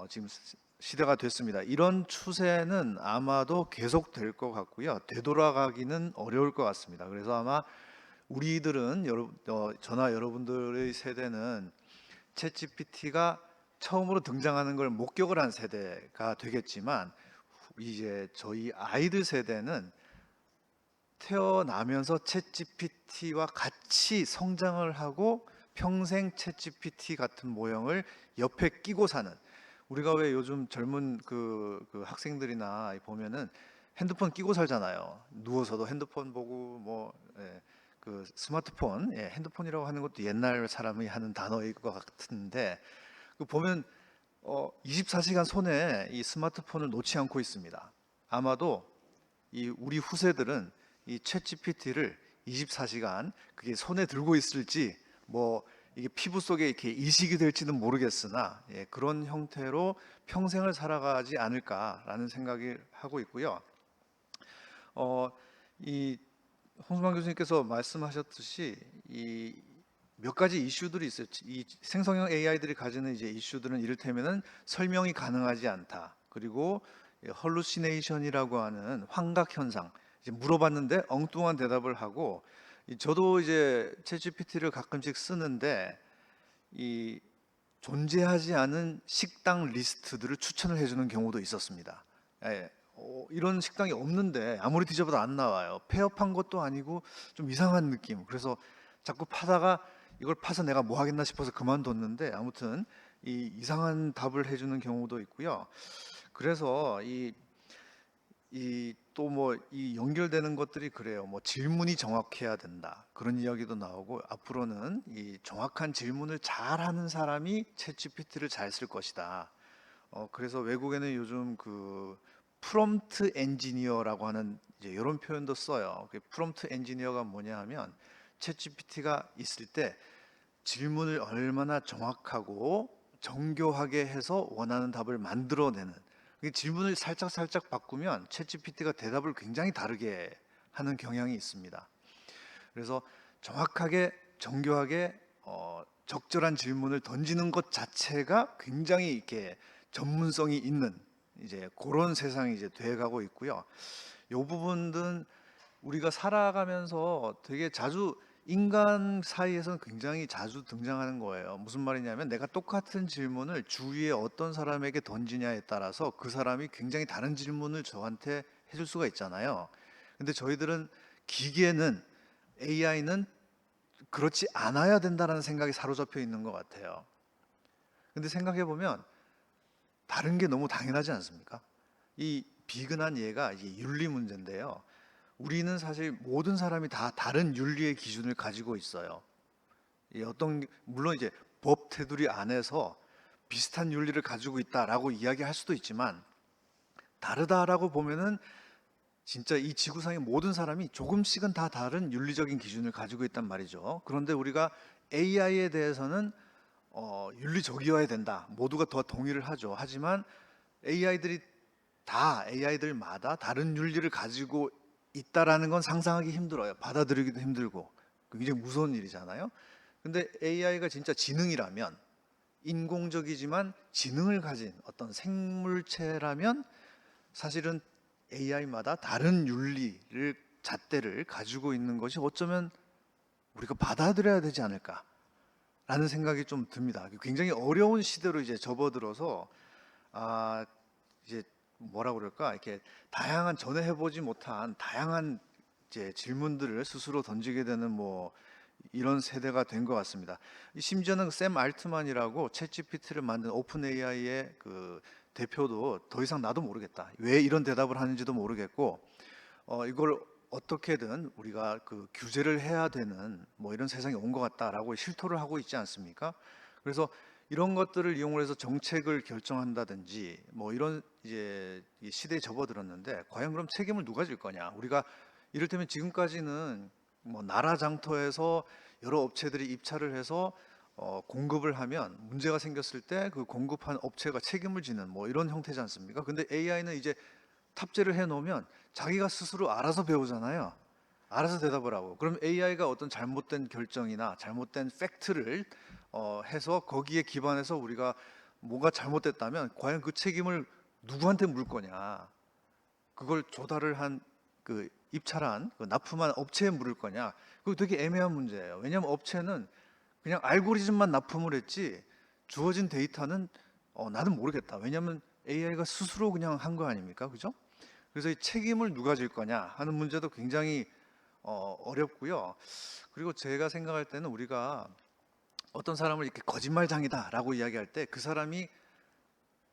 지금 시대가 됐습니다. 이런 추세는 아마도 계속될 것 같고요. 되돌아가기는 어려울 것 같습니다. 그래서 아마 우리들은 저나 여러분들의 세대는 챗GPT가 처음으로 등장하는 걸 목격을 한 세대가 되겠지만, 이제 저희 아이들 세대는 태어나면서 챗GPT와 같이 성장을 하고 평생 챗GPT 같은 모형을 옆에 끼고 사는, 우리가 왜 요즘 젊은 그 학생들이나 보면은 핸드폰 끼고 살잖아요. 누워서도 핸드폰 보고 뭐 그 스마트폰, 핸드폰이라고 하는 것도 옛날 사람이 하는 단어일 것 같은데, 그 보면 24시간 손에 이 스마트폰을 놓지 않고 있습니다. 아마도 이 우리 후세들은 이 챗GPT를 24시간 그게 손에 들고 있을지, 뭐 이게 피부 속에 이렇게 이식이 될지는 모르겠으나 그런 형태로 평생을 살아가지 않을까라는 생각을 하고 있고요. 이 홍수만 교수님께서 말씀하셨듯이 이 몇 가지 이슈들이 있어요. 이 생성형 AI들이 가지는 이제 이슈들은 이를테면은 설명이 가능하지 않다. 그리고 헐루시네이션이라고 하는 환각 현상. 이제 물어봤는데 엉뚱한 대답을 하고, 저도 이제 챗GPT를 가끔씩 쓰는데 이 존재하지 않은 식당 리스트들을 추천을 해주는 경우도 있었습니다. 이런 식당이 없는데 아무리 뒤져봐도 안 나와요. 폐업한 것도 아니고 좀 이상한 느낌. 그래서 자꾸 파다가 이걸 파서 내가 뭐 하겠나 싶어서 그만뒀는데, 아무튼 이 이상한 답을 해주는 경우도 있고요. 그래서 이 또 뭐 이 연결되는 것들이 그래요. 뭐 질문이 정확해야 된다, 그런 이야기도 나오고, 앞으로는 이 정확한 질문을 잘하는 사람이 챗GPT를 잘 쓸 것이다. 그래서 외국에는 요즘 그 프롬프트 엔지니어라고 하는 이제 이런 표현도 써요. 그 프롬프트 엔지니어가 뭐냐 하면 챗GPT가 있을 때 질문을 얼마나 정확하고 정교하게 해서 원하는 답을 만들어내는, 질문을 살짝 바꾸면 챗GPT가 대답을 굉장히 다르게 하는 경향이 있습니다. 그래서 정확하게 정교하게 적절한 질문을 던지는 것 자체가 굉장히 이렇게 전문성이 있는 이제 그런 세상이 이제 돼가고 있고요. 이 부분은 우리가 살아가면서 되게 자주 인간 사이에서는 굉장히 자주 등장하는 거예요. 무슨 말이냐면 내가 똑같은 질문을 주위에 어떤 사람에게 던지냐에 따라서 그 사람이 굉장히 다른 질문을 저한테 해줄 수가 있잖아요. 근데 저희들은 기계는 AI는 그렇지 않아야 된다는 생각이 사로잡혀 있는 것 같아요. 근데 생각해 보면 다른 게 너무 당연하지 않습니까? 이 비근한 예가 이게 윤리 문제인데요. 우리는 사실 모든 사람이 다 다른 윤리의 기준을 가지고 있어요. 물론 이제 법 테두리 안에서 비슷한 윤리를 가지고 있다라고 이야기할 수도 있지만, 다르다라고 보면은 진짜 이 지구상의 모든 사람이 조금씩은 다 다른 윤리적인 기준을 가지고 있단 말이죠. 그런데 우리가 AI에 대해서는 윤리적이어야 된다, 모두가 더 동의를 하죠. 하지만 AI들마다 다른 윤리를 가지고 있다라는 건 상상하기 힘들어요. 받아들이기도 힘들고 굉장히 무서운 일이잖아요. 근데 AI가 진짜 지능이라면, 인공적이지만 지능을 가진 어떤 생물체라면 사실은 AI마다 다른 윤리를 잣대를 가지고 있는 것이 어쩌면 우리가 받아들여야 되지 않을까라는 생각이 좀 듭니다. 굉장히 어려운 시대로 이제 접어들어서 이제 뭐라 그럴까, 이렇게 다양한 전에 해보지 못한 다양한 이제 질문들을 스스로 던지게 되는 뭐 이런 세대가 된 것 같습니다. 심지어는 샘 알트만이라고 챗GPT를 만든 오픈 AI의 그 대표도 더 이상 나도 모르겠다. 왜 이런 대답을 하는지도 모르겠고 이걸 어떻게든 우리가 그 규제를 해야 되는 뭐 이런 세상이 온 것 같다라고 실토를 하고 있지 않습니까? 그래서 이런 것들을 이용을 해서 정책을 결정한다든지 뭐 이런 이제 이 시대에 접어들었는데 과연 그럼 책임을 누가 질 거냐? 우리가 이를테면 지금까지는 뭐 나라 장터에서 여러 업체들이 입찰을 해서 공급을 하면 문제가 생겼을 때 그 공급한 업체가 책임을 지는 뭐 이런 형태지 않습니까? 근데 AI는 이제 탑재를 해 놓으면 자기가 스스로 알아서 배우잖아요. 알아서 대답을 하고. 그럼 AI가 어떤 잘못된 결정이나 잘못된 팩트를 해서 거기에 기반해서 우리가 뭐가 잘못됐다면 과연 그 책임을 누구한테 물 거냐? 그걸 조달을 한 그 입찰한 그 납품한 업체에 물을 거냐? 그거 되게 애매한 문제예요. 왜냐하면 업체는 그냥 알고리즘만 납품을 했지 주어진 데이터는 나는 모르겠다. 왜냐하면 AI가 스스로 그냥 한 거 아닙니까? 그죠? 그래서 이 책임을 누가 질 거냐 하는 문제도 굉장히 어렵고요. 그리고 제가 생각할 때는 우리가 어떤 사람을 이렇게 거짓말장이다라고 이야기할 때 그 사람이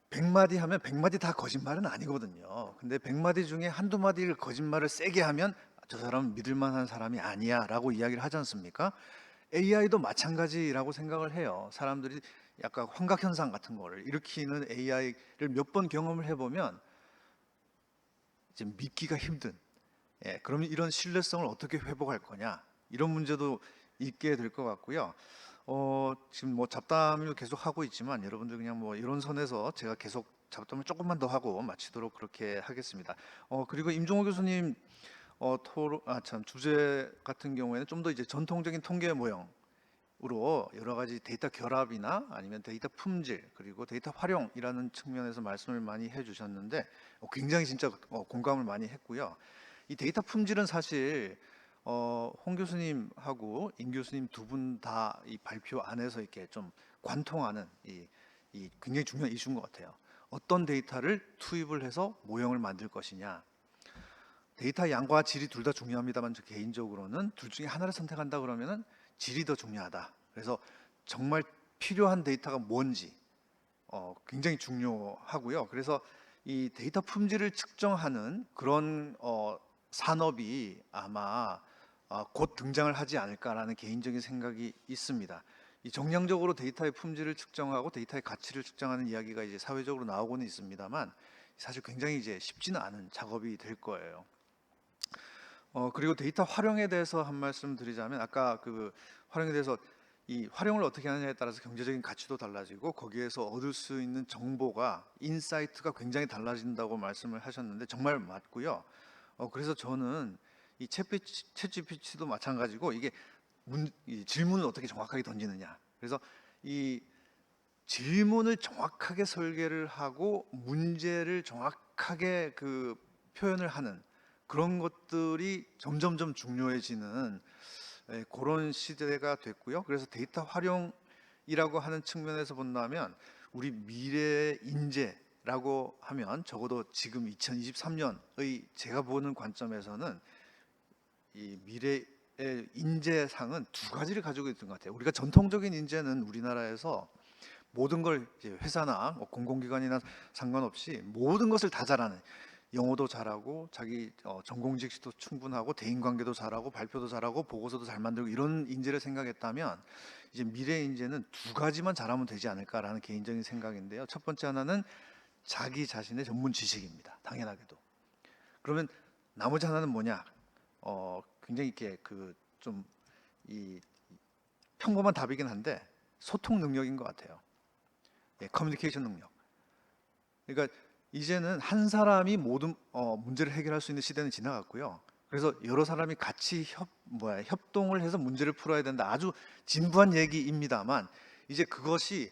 100마디 하면 100마디 다 거짓말은 아니거든요. 근데 100마디 중에 한두 마디를 거짓말을 세게 하면 저 사람은 믿을 만한 사람이 아니야라고 이야기를 하지 않습니까? AI도 마찬가지라고 생각을 해요. 사람들이 약간 환각 현상 같은 거를 일으키는 AI를 몇 번 경험을 해보면 이제 믿기가 힘든. 그러면 이런 신뢰성을 어떻게 회복할 거냐 이런 문제도 있게 될 것 같고요. 지금 뭐 잡담을 계속 하고 있지만 여러분들 그냥 뭐 이런 선에서 제가 계속 잡담을 조금만 더 하고 마치도록 그렇게 하겠습니다. 그리고 임종호 교수님 토론 참 주제 같은 경우에는 좀 더 이제 전통적인 통계 모형으로 여러 가지 데이터 결합이나 아니면 데이터 품질 그리고 데이터 활용이라는 측면에서 말씀을 많이 해주셨는데 굉장히 진짜 공감을 많이 했고요. 이 데이터 품질은 사실 홍 교수님하고 임 교수님 두 분 다 이 발표 안에서 이렇게 좀 관통하는 이 굉장히 중요한 이슈인 것 같아요. 어떤 데이터를 투입을 해서 모형을 만들 것이냐. 데이터 양과 질이 둘 다 중요합니다만 저 개인적으로는 둘 중에 하나를 선택한다 그러면은 질이 더 중요하다. 그래서 정말 필요한 데이터가 뭔지 굉장히 중요하고요. 그래서 이 데이터 품질을 측정하는 그런 산업이 아마 곧 등장을 하지 않을까라는 개인적인 생각이 있습니다. 이 정량적으로 데이터의 품질을 측정하고 데이터의 가치를 측정하는 이야기가 이제 사회적으로 나오고는 있습니다만 사실 굉장히 이제 쉽지는 않은 작업이 될 거예요. 그리고 데이터 활용에 대해서 한 말씀 드리자면 아까 그 활용에 대해서 이 활용을 어떻게 하느냐에 따라서 경제적인 가치도 달라지고 거기에서 얻을 수 있는 정보가 인사이트가 굉장히 달라진다고 말씀을 하셨는데 정말 맞고요. 그래서 저는 이 챗GPT도 마찬가지고 이게 이 질문을 어떻게 정확하게 던지느냐. 그래서 이 질문을 정확하게 설계를 하고 문제를 정확하게 그 표현을 하는 그런 것들이 점점점 중요해지는 그런 시대가 됐고요. 그래서 데이터 활용이라고 하는 측면에서 본다면 우리 미래 인재라고 하면 적어도 지금 2023년의 제가 보는 관점에서는 이 미래의 인재상은 두 가지를 가지고 있는 것 같아요. 우리가 전통적인 인재는 우리나라에서 모든 걸 이제 회사나 공공기관이나 상관없이 모든 것을 다 잘하는 영어도 잘하고 자기 전공 지식도 충분하고 대인관계도 잘하고 발표도 잘하고 보고서도 잘 만들고 이런 인재를 생각했다면 이제 미래 인재는 두 가지만 잘하면 되지 않을까라는 개인적인 생각인데요. 첫 번째 하나는 자기 자신의 전문 지식입니다. 당연하게도. 그러면 나머지 하나는 뭐냐? 굉장히 이렇게 그 좀 이 평범한 답이긴 한데 소통 능력인 것 같아요. 커뮤니케이션 능력. 그러니까 이제는 한 사람이 모든 문제를 해결할 수 있는 시대는 지나갔고요. 그래서 여러 사람이 같이 협동을 해서 문제를 풀어야 된다. 아주 진부한 얘기입니다만 이제 그것이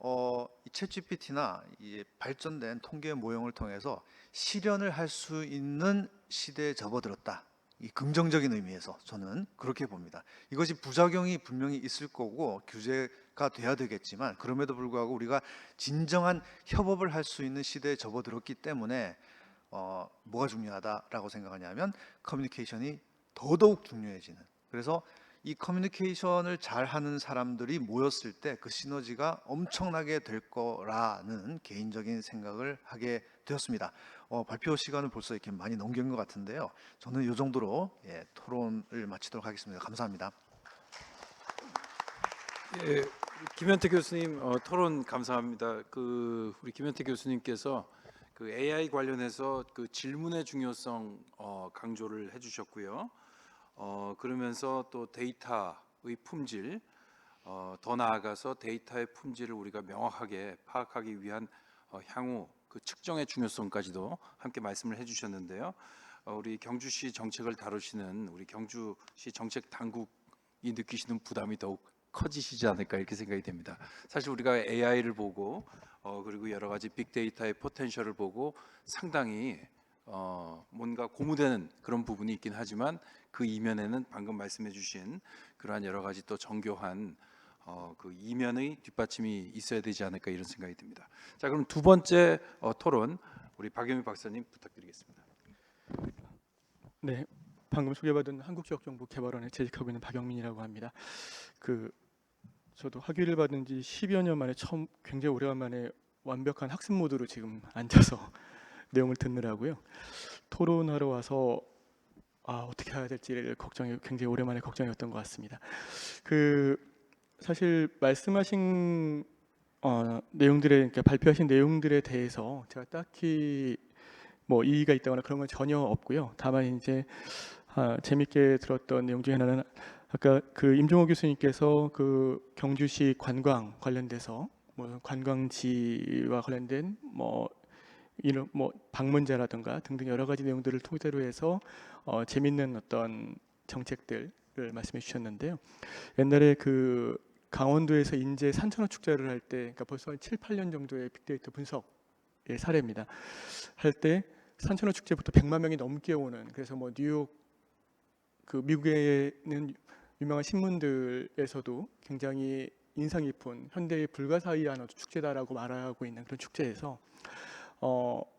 이 챗GPT나 이 발전된 통계 모형을 통해서 실현을 할 수 있는 시대에 접어들었다. 이 긍정적인 의미에서 저는 그렇게 봅니다. 이것이 부작용이 분명히 있을 거고 규제가 돼야 되겠지만 그럼에도 불구하고 우리가 진정한 협업을 할 수 있는 시대에 접어들었기 때문에 뭐가 중요하다라고 생각하냐면 커뮤니케이션이 더더욱 중요해지는. 그래서 이 커뮤니케이션을 잘하는 사람들이 모였을 때 그 시너지가 엄청나게 될 거라는 개인적인 생각을 하게 되었습니다. 발표 시간을 벌써 이렇게 많이 넘긴 것 같은데요. 저는 이 정도로 토론을 마치도록 하겠습니다. 감사합니다. 예, 김현태 교수님 토론 감사합니다. 우리 김현태 교수님께서 그 AI 관련해서 그 질문의 중요성 강조를 해주셨고요. 그러면서 또 데이터의 품질, 더 나아가서 데이터의 품질을 우리가 명확하게 파악하기 위한 향후 그 측정의 중요성까지도 함께 말씀을 해주셨는데요. 우리 경주시 정책을 다루시는 우리 경주시 정책 당국이 느끼시는 부담이 더욱 커지시지 않을까 이렇게 생각이 됩니다. 사실 우리가 AI를 보고 그리고 여러 가지 빅데이터의 포텐셜을 보고 상당히 뭔가 고무되는 그런 부분이 있긴 하지만 그 이면에는 방금 말씀해주신 그러한 여러 가지 또 정교한 그 이면의 뒷받침이 있어야 되지 않을까 이런 생각이 듭니다. 자, 그럼 두 번째 토론 우리 박영민 박사님 부탁드리겠습니다. 네, 방금 소개받은 한국지역정보개발원에 재직하고 있는 박영민이라고 합니다. 저도 학위를 받은 지 10여 년 만에 처음 굉장히 오래간만에 완벽한 학습 모드로 지금 앉아서 내용을 듣느라고요. 토론하러 와서 어떻게 해야 될지를 굉장히 오랜만에 걱정이었던 것 같습니다. 사실 말씀하신 내용들에 그러니까 발표하신 내용들에 대해서 제가 딱히 뭐 이의가 있다거나 그런 건 전혀 없고요. 다만 이제 재밌게 들었던 내용 중에 하나는 아까 임종호 교수님께서 경주시 관광 관련돼서 뭐 관광지와 관련된 이런 방문자라든가 등등 여러 가지 내용들을 토대로 해서 재밌는 어떤 정책들을 말씀해 주셨는데요. 옛날에 강원도에서 인제 산천어 축제를 할 때, 그러니까 벌써 한 7, 8년 정도의 빅데이터 분석의 사례입니다. 할 때 산천어 축제부터 100만 명이 넘게 오는, 그래서 뭐 뉴욕 미국에는 유명한 신문들에서도 굉장히 인상 깊은 현대의 불가사의한 축제다라고 말하고 있는 그런 축제에서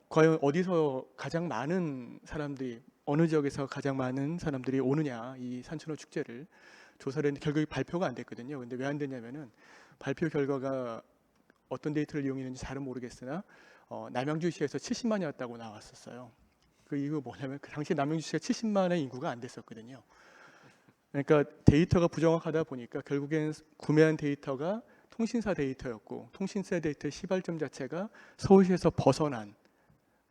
과연 어디서 가장 많은 사람들이 어느 지역에서 가장 많은 사람들이 오느냐 이 산천어 축제를 조사를 했는데 결국에 발표가 안 됐거든요. 근데 왜 안 됐냐면은 발표 결과가 어떤 데이터를 이용했는지 잘은 모르겠으나 남양주시에서 70만이었다고 나왔었어요. 그 이유가 뭐냐면 그 당시 남양주시가 70만의 인구가 안 됐었거든요. 그러니까 데이터가 부정확하다 보니까 결국엔 구매한 데이터가 통신사 데이터였고 통신사 데이터의 시발점 자체가 서울시에서 벗어난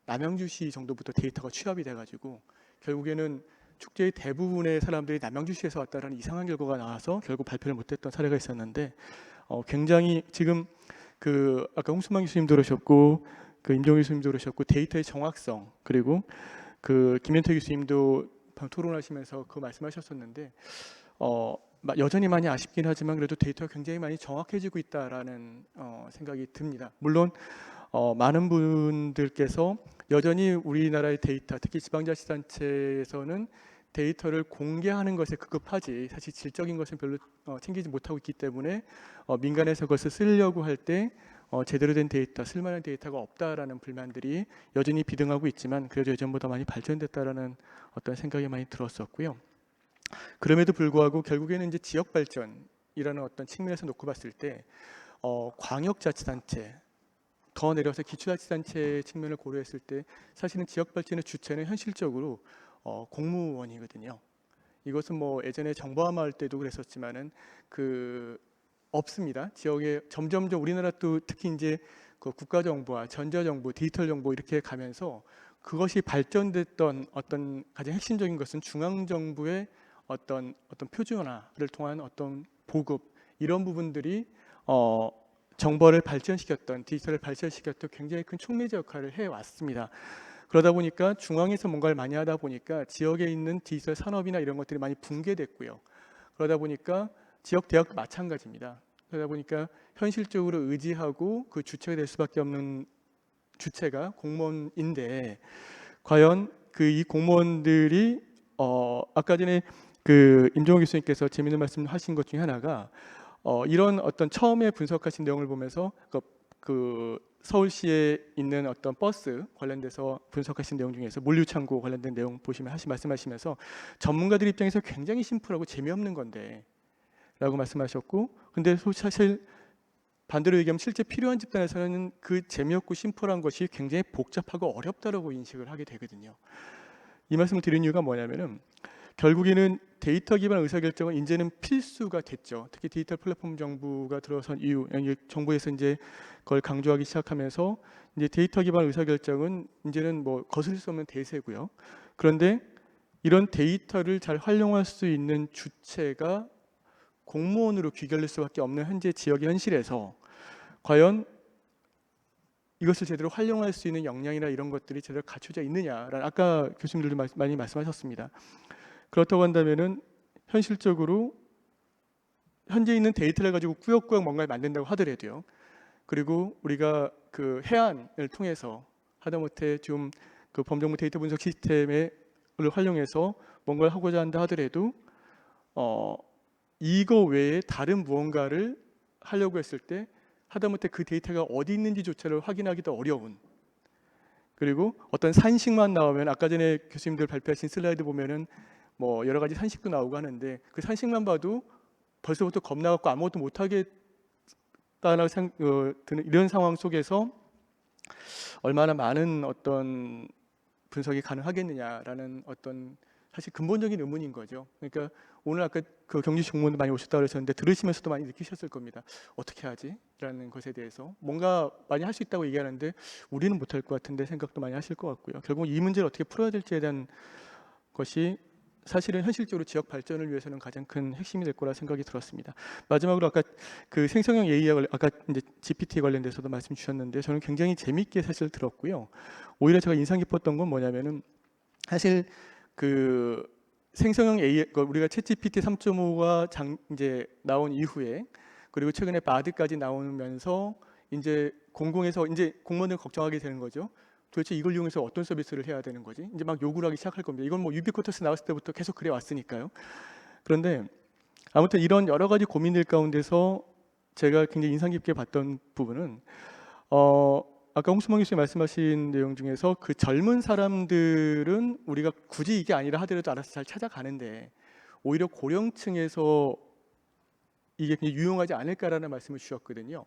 남양주시 정도부터 데이터가 취합이 돼가지고 결국에는 축제의 대부분의 사람들이 남양주시에서 왔다라는 이상한 결과가 나와서 결국 발표를 못했던 사례가 있었는데 굉장히 지금 아까 홍수만 교수님도 그러셨고 임종호 교수님도 그러셨고 데이터의 정확성 그리고 김현태 교수님도 토론하시면서 말씀하셨었는데 여전히 많이 아쉽긴 하지만 그래도 데이터가 굉장히 많이 정확해지고 있다라는 생각이 듭니다. 물론 많은 분들께서 여전히 우리나라의 데이터, 특히 지방자치단체에서는 데이터를 공개하는 것에 급급하지 사실 질적인 것은 별로 챙기지 못하고 있기 때문에 민간에서 그것을 쓰려고 할 때 제대로 된 데이터, 쓸만한 데이터가 없다라는 불만들이 여전히 비등하고 있지만 그래도 예전보다 많이 발전됐다라는 어떤 생각이 많이 들었었고요. 그럼에도 불구하고 결국에는 이제 지역 발전이라는 어떤 측면에서 놓고 봤을 때 광역자치단체 더 내려서 기초자치단체 측면을 고려했을 때 사실은 지역 발전의 주체는 현실적으로 공무원이거든요. 이것은 뭐 예전에 정보화마 할 때도 그랬었지만은 없습니다. 지역에 점점점 우리나라도 특히 이제 국가정보화, 전자정보, 디지털 정보 이렇게 가면서 그것이 발전됐던 어떤 가장 핵심적인 것은 중앙정부의 어떤 표준화를 통한 어떤 보급 이런 부분들이 정보를 발전시켰던 디지털을 발전시켰던 굉장히 큰 촉매제 역할을 해왔습니다. 그러다 보니까 중앙에서 뭔가를 많이 하다 보니까 지역에 있는 디지털 산업이나 이런 것들이 많이 붕괴됐고요. 그러다 보니까 지역 대학도 마찬가지입니다. 그러다 보니까 현실적으로 의지하고 그 주체가 될 수밖에 없는 주체가 공무원인데 과연 이 공무원들이 아까 전에 임종호 교수님께서 재미있는 말씀하신 것 중에 하나가 이런 어떤 처음에 분석하신 내용을 보면서 그 서울시에 있는 어떤 버스 관련돼서 분석하신 내용 중에서 물류 창고 관련된 내용 보시면 말씀하시면서 전문가들 입장에서 굉장히 심플하고 재미없는 건데라고 말씀하셨고, 근데 사실 반대로 얘기하면 실제 필요한 집단에서는 그 재미없고 심플한 것이 굉장히 복잡하고 어렵다라고 인식을 하게 되거든요. 이 말씀을 드린 이유가 뭐냐면은 결국에는 데이터 기반 의사결정은 이제는 필수가 됐죠. 특히 디지털 플랫폼 정부가 들어선 이후, 정부에서 이제 그걸 강조하기 시작하면서 이제 데이터 기반 의사결정은 이제는 뭐 거슬 수 없는 대세고요. 그런데 이런 데이터를 잘 활용할 수 있는 주체가 공무원으로 귀결될 수밖에 없는 현재 지역의 현실에서 과연 이것을 제대로 활용할 수 있는 역량이나 이런 것들이 제대로 갖춰져 있느냐라는, 아까 교수님들도 많이 말씀하셨습니다. 그렇다고 한다면은 현실적으로 현재 있는 데이터를 가지고 꾸역꾸역 뭔가를 만든다고 하더라도요. 그리고 우리가 그 해안을 통해서 하다못해 좀 그 범정부 데이터 분석 시스템을 활용해서 뭔가를 하고자 한다 하더라도 이거 외에 다른 무언가를 하려고 했을 때 하다못해 그 데이터가 어디 있는지조차를 확인하기도 어려운, 그리고 어떤 산식만 나오면 아까 전에 교수님들 발표하신 슬라이드 보면은 뭐 여러 가지 산식도 나오고 하는데 그 산식만 봐도 벌써부터 겁나갖고 아무것도 못하겠다는 드는 이런 상황 속에서 얼마나 많은 어떤 분석이 가능하겠느냐라는 어떤 사실 근본적인 의문인 거죠. 그러니까 오늘 아까 그 경주시 공무원도 많이 오셨다고 그러셨는데 들으시면서도 많이 느끼셨을 겁니다. 어떻게 하지? 라는 것에 대해서 뭔가 많이 할 수 있다고 얘기하는데 우리는 못할 것 같은데 생각도 많이 하실 것 같고요. 결국 이 문제를 어떻게 풀어야 될지에 대한 것이 사실은 현실적으로 지역 발전을 위해서는 가장 큰 핵심이 될 거라 생각이 들었습니다. 마지막으로 아까 그 생성형 AI 아까 이제 GPT 관련돼서도 말씀 주셨는데 저는 굉장히 재미있게 사실 들었고요. 오히려 제가 인상 깊었던 건 뭐냐면은 사실 그 생성형 AI 우리가 챗GPT 3.5가 이제 나온 이후에 그리고 최근에 바드까지 나오면서 이제 공공에서 이제 공무원들 걱정하게 되는 거죠. 도대체 이걸 이용해서 어떤 서비스를 해야 되는 거지? 이제 막 요구를 하기 시작할 겁니다. 이건 뭐 유비쿼터스 나왔을 때부터 계속 그래 왔으니까요. 그런데 아무튼 이런 여러 가지 고민들 가운데서 제가 굉장히 인상 깊게 봤던 부분은 아까 홍수만 교수님 말씀하신 내용 중에서 그 젊은 사람들은 우리가 굳이 이게 아니라 하더라도 알아서 잘 찾아가는데 오히려 고령층에서 이게 그냥 유용하지 않을까라는 말씀을 주셨거든요.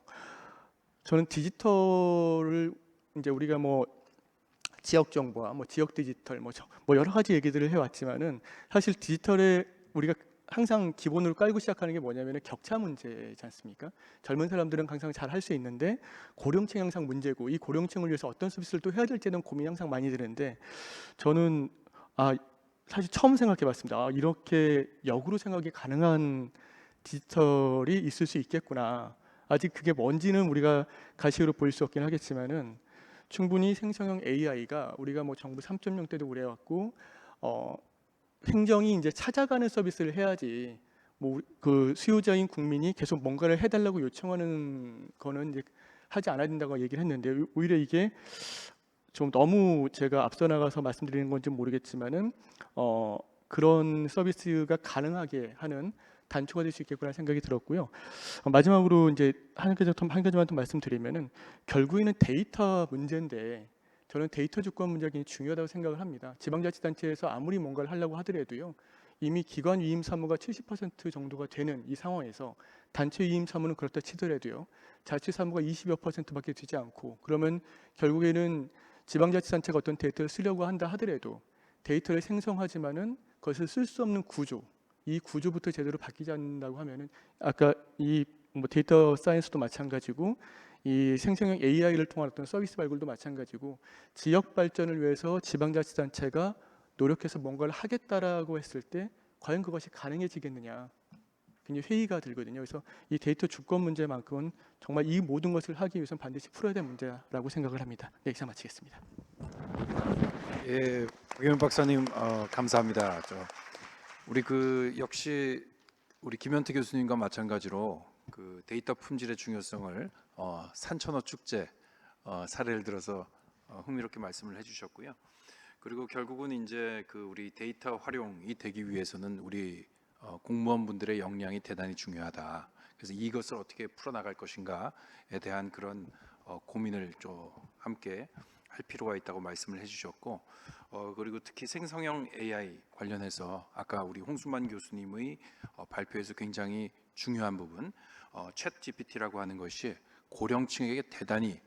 저는 디지털을 이제 우리가 뭐 지역 정보와 뭐 지역 디지털 뭐 여러 가지 얘기들을 해왔지만은 사실 디지털에 우리가 항상 기본으로 깔고 시작하는 게 뭐냐면은 격차 문제지 않습니까? 젊은 사람들은 항상 잘 할 수 있는데 고령층 항상 문제고 이 고령층을 위해서 어떤 서비스를 또 해야 될지는 고민이 항상 많이 드는데 저는 사실 처음 생각해봤습니다. 이렇게 역으로 생각이 가능한 디지털이 있을 수 있겠구나. 아직 그게 뭔지는 우리가 가시로 보일 수 없긴 하겠지만은 충분히 생성형 AI가 우리가 뭐 정부 3.0 때도 그래왔고 행정이 이제 찾아가는 서비스를 해야지 뭐 그 수요자인 국민이 계속 뭔가를 해달라고 요청하는 거는 이제 하지 않아야 된다고 얘기를 했는데 오히려 이게 좀 너무 제가 앞서 나가서 말씀드리는 건지 모르겠지만은 그런 서비스가 가능하게 하는 단초가 될 수 있겠구나 생각이 들었고요. 마지막으로 이제 한 가지만 더 말씀드리면은 결국에는 데이터 문제인데 저는 데이터 주권 문제가 굉장히 중요하다고 생각을 합니다. 지방자치단체에서 아무리 뭔가를 하려고 하더라도요. 이미 기관 위임 사무가 70% 정도가 되는 이 상황에서 단체 위임 사무는 그렇다 치더라도요. 자치 사무가 20여 %밖에 되지 않고 그러면 결국에는 지방자치단체가 어떤 데이터를 쓰려고 한다 하더라도 데이터를 생성하지만은 그것을 쓸 수 없는 구조, 이 구조부터 제대로 바뀌지 않는다고 하면은 아까 이 뭐 데이터 사이언스도 마찬가지고 이 생성형 AI를 통한 어떤 서비스 발굴도 마찬가지고 지역 발전을 위해서 지방자치단체가 노력해서 뭔가를 하겠다라고 했을 때 과연 그것이 가능해지겠느냐 굉장히 회의가 들거든요. 그래서 이 데이터 주권 문제만큼은 정말 이 모든 것을 하기 위해서는 반드시 풀어야 될 문제라고 생각을 합니다. 네, 이상 마치겠습니다. 예, 박영현 박사님 감사합니다. 우리 역시 우리 김현태 교수님과 마찬가지로 그 데이터 품질의 중요성을 산천어 축제 사례를 들어서 흥미롭게 말씀을 해주셨고요. 그리고 결국은 이제 그 우리 데이터 활용이 되기 위해서는 우리 공무원분들의 역량이 대단히 중요하다. 그래서 이것을 어떻게 풀어나갈 것인가에 대한 그런 고민을 좀 함께 할 필요가 있다고 말씀을 해주셨고, 그리고 특히 생성형 AI 관련해서 아까 우리 홍수만 교수님의 발표에서 굉장히 중요한 부분, 챗 GPT라고 하는 것이 고령층에게 대단히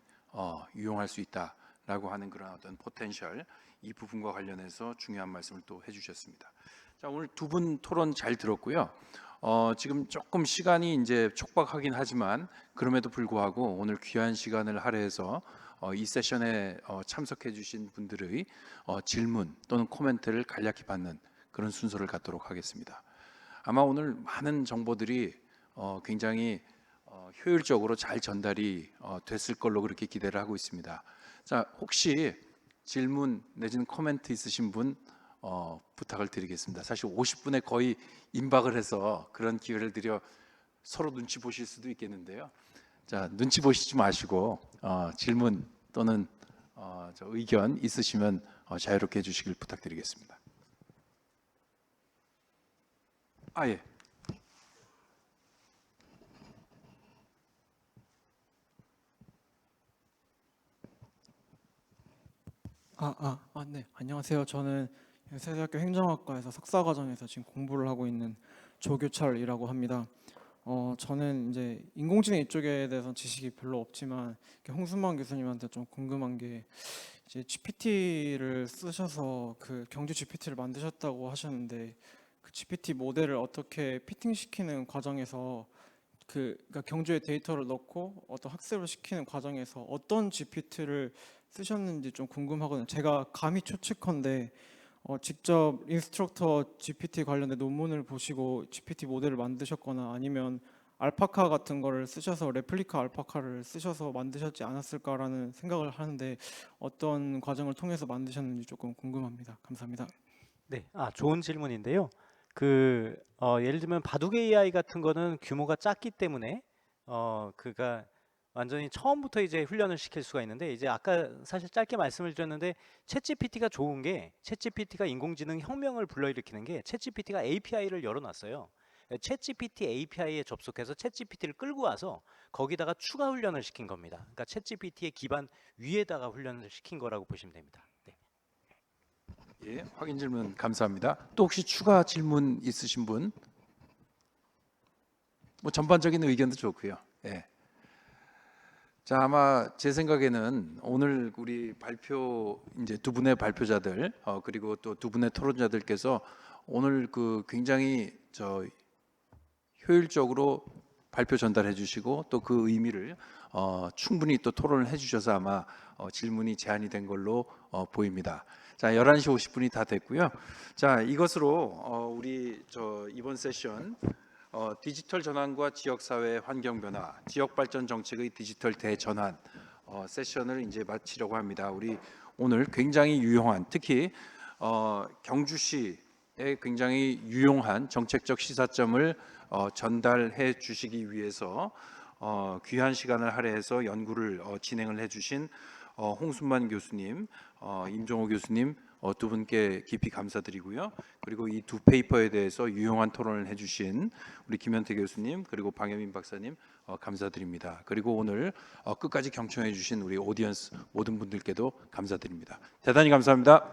유용할 수 있다라고 하는 그런 어떤 포텐셜, 이 부분과 관련해서 중요한 말씀을 또 해주셨습니다. 자, 오늘 두 분 토론 잘 들었고요. 지금 조금 시간이 이제 촉박하긴 하지만 그럼에도 불구하고 오늘 귀한 시간을 할애해서 이 세션에 참석해 주신 분들의 질문 또는 코멘트를 간략히 받는 그런 순서를 갖도록 하겠습니다. 아마 오늘 많은 정보들이 굉장히 효율적으로 잘 전달이 됐을 걸로 그렇게 기대를 하고 있습니다. 자, 혹시 질문 내지는 코멘트 있으신 분 부탁을 드리겠습니다. 사실 50분에 거의 임박을 해서 그런 기회를 드려 서로 눈치 보실 수도 있겠는데요. 자, 눈치 보시지 마시고 질문 또는 저 의견 있으시면 자유롭게 해주시길 부탁드리겠습니다. 예. 네. 안녕하세요. 저는 세대학교 행정학과에서 석사과정에서 지금 공부를 하고 있는 조규철이라고 합니다. 저는 이제 인공지능 이쪽에 대해서 지식이 별로 없지만 홍순만 교수님한테 좀 궁금한 게 이제 GPT를 쓰셔서 그 경주 GPT를 만드셨다고 하셨는데 그 GPT 모델을 어떻게 피팅시키는 과정에서 그러니까 경주에 데이터를 넣고 어떤 학습을 시키는 과정에서 어떤 GPT를 쓰셨는지 좀 궁금하거든요. 제가 감히 추측컨대 직접 인스트럭터 GPT 관련된 논문을 보시고 GPT 모델을 만드셨거나 아니면 알파카 같은 거를 쓰셔서 레플리카 알파카를 쓰셔서 만드셨지 않았을까라는 생각을 하는데 어떤 과정을 통해서 만드셨는지 조금 궁금합니다. 감사합니다. 네, 좋은 질문인데요. 예를 들면 바둑 AI 같은 거는 규모가 작기 때문에 그가 완전히 처음부터 이제 훈련을 시킬 수가 있는데, 이제 아까 사실 짧게 말씀을 드렸는데 챗GPT가 좋은 게, 챗GPT가 인공지능 혁명을 불러일으키는 게 챗GPT가 API를 열어놨어요. 챗GPT API에 접속해서 챗GPT를 끌고 와서 거기다가 추가 훈련을 시킨 겁니다. 그러니까 챗GPT의 기반 위에다가 훈련을 시킨 거라고 보시면 됩니다. 네. 예, 확인 질문 감사합니다. 또 혹시 추가 질문 있으신 분? 뭐 전반적인 의견도 좋고요. 예. 자, 아마 제 생각에는 오늘 우리 발표 이제 두 분의 발표자들 그리고 또 두 분의 토론자들께서 오늘 그 굉장히 효율적으로 발표 전달해 주시고 또 그 의미를 충분히 또 토론을 해 주셔서 아마 질문이 제한이 된 걸로 보입니다. 자, 11시 50분이 다 됐고요. 자, 이것으로 우리 이번 세션 디지털 전환과 지역사회 환경 변화, 지역 발전 정책의 디지털 대전환 세션을 이제 마치려고 합니다. 우리 오늘 굉장히 유용한, 특히 경주시에 굉장히 유용한 정책적 시사점을 전달해 주시기 위해서 귀한 시간을 할애해서 연구를 진행을 해주신 홍순만 교수님, 임종호 교수님 두 분께 깊이 감사드리고요. 그리고 이 두 페이퍼에 대해서 유용한 토론을 해주신 우리 김현태 교수님 그리고 방혜민 박사님 감사드립니다. 그리고 오늘 끝까지 경청해 주신 우리 오디언스 모든 분들께도 감사드립니다. 대단히 감사합니다.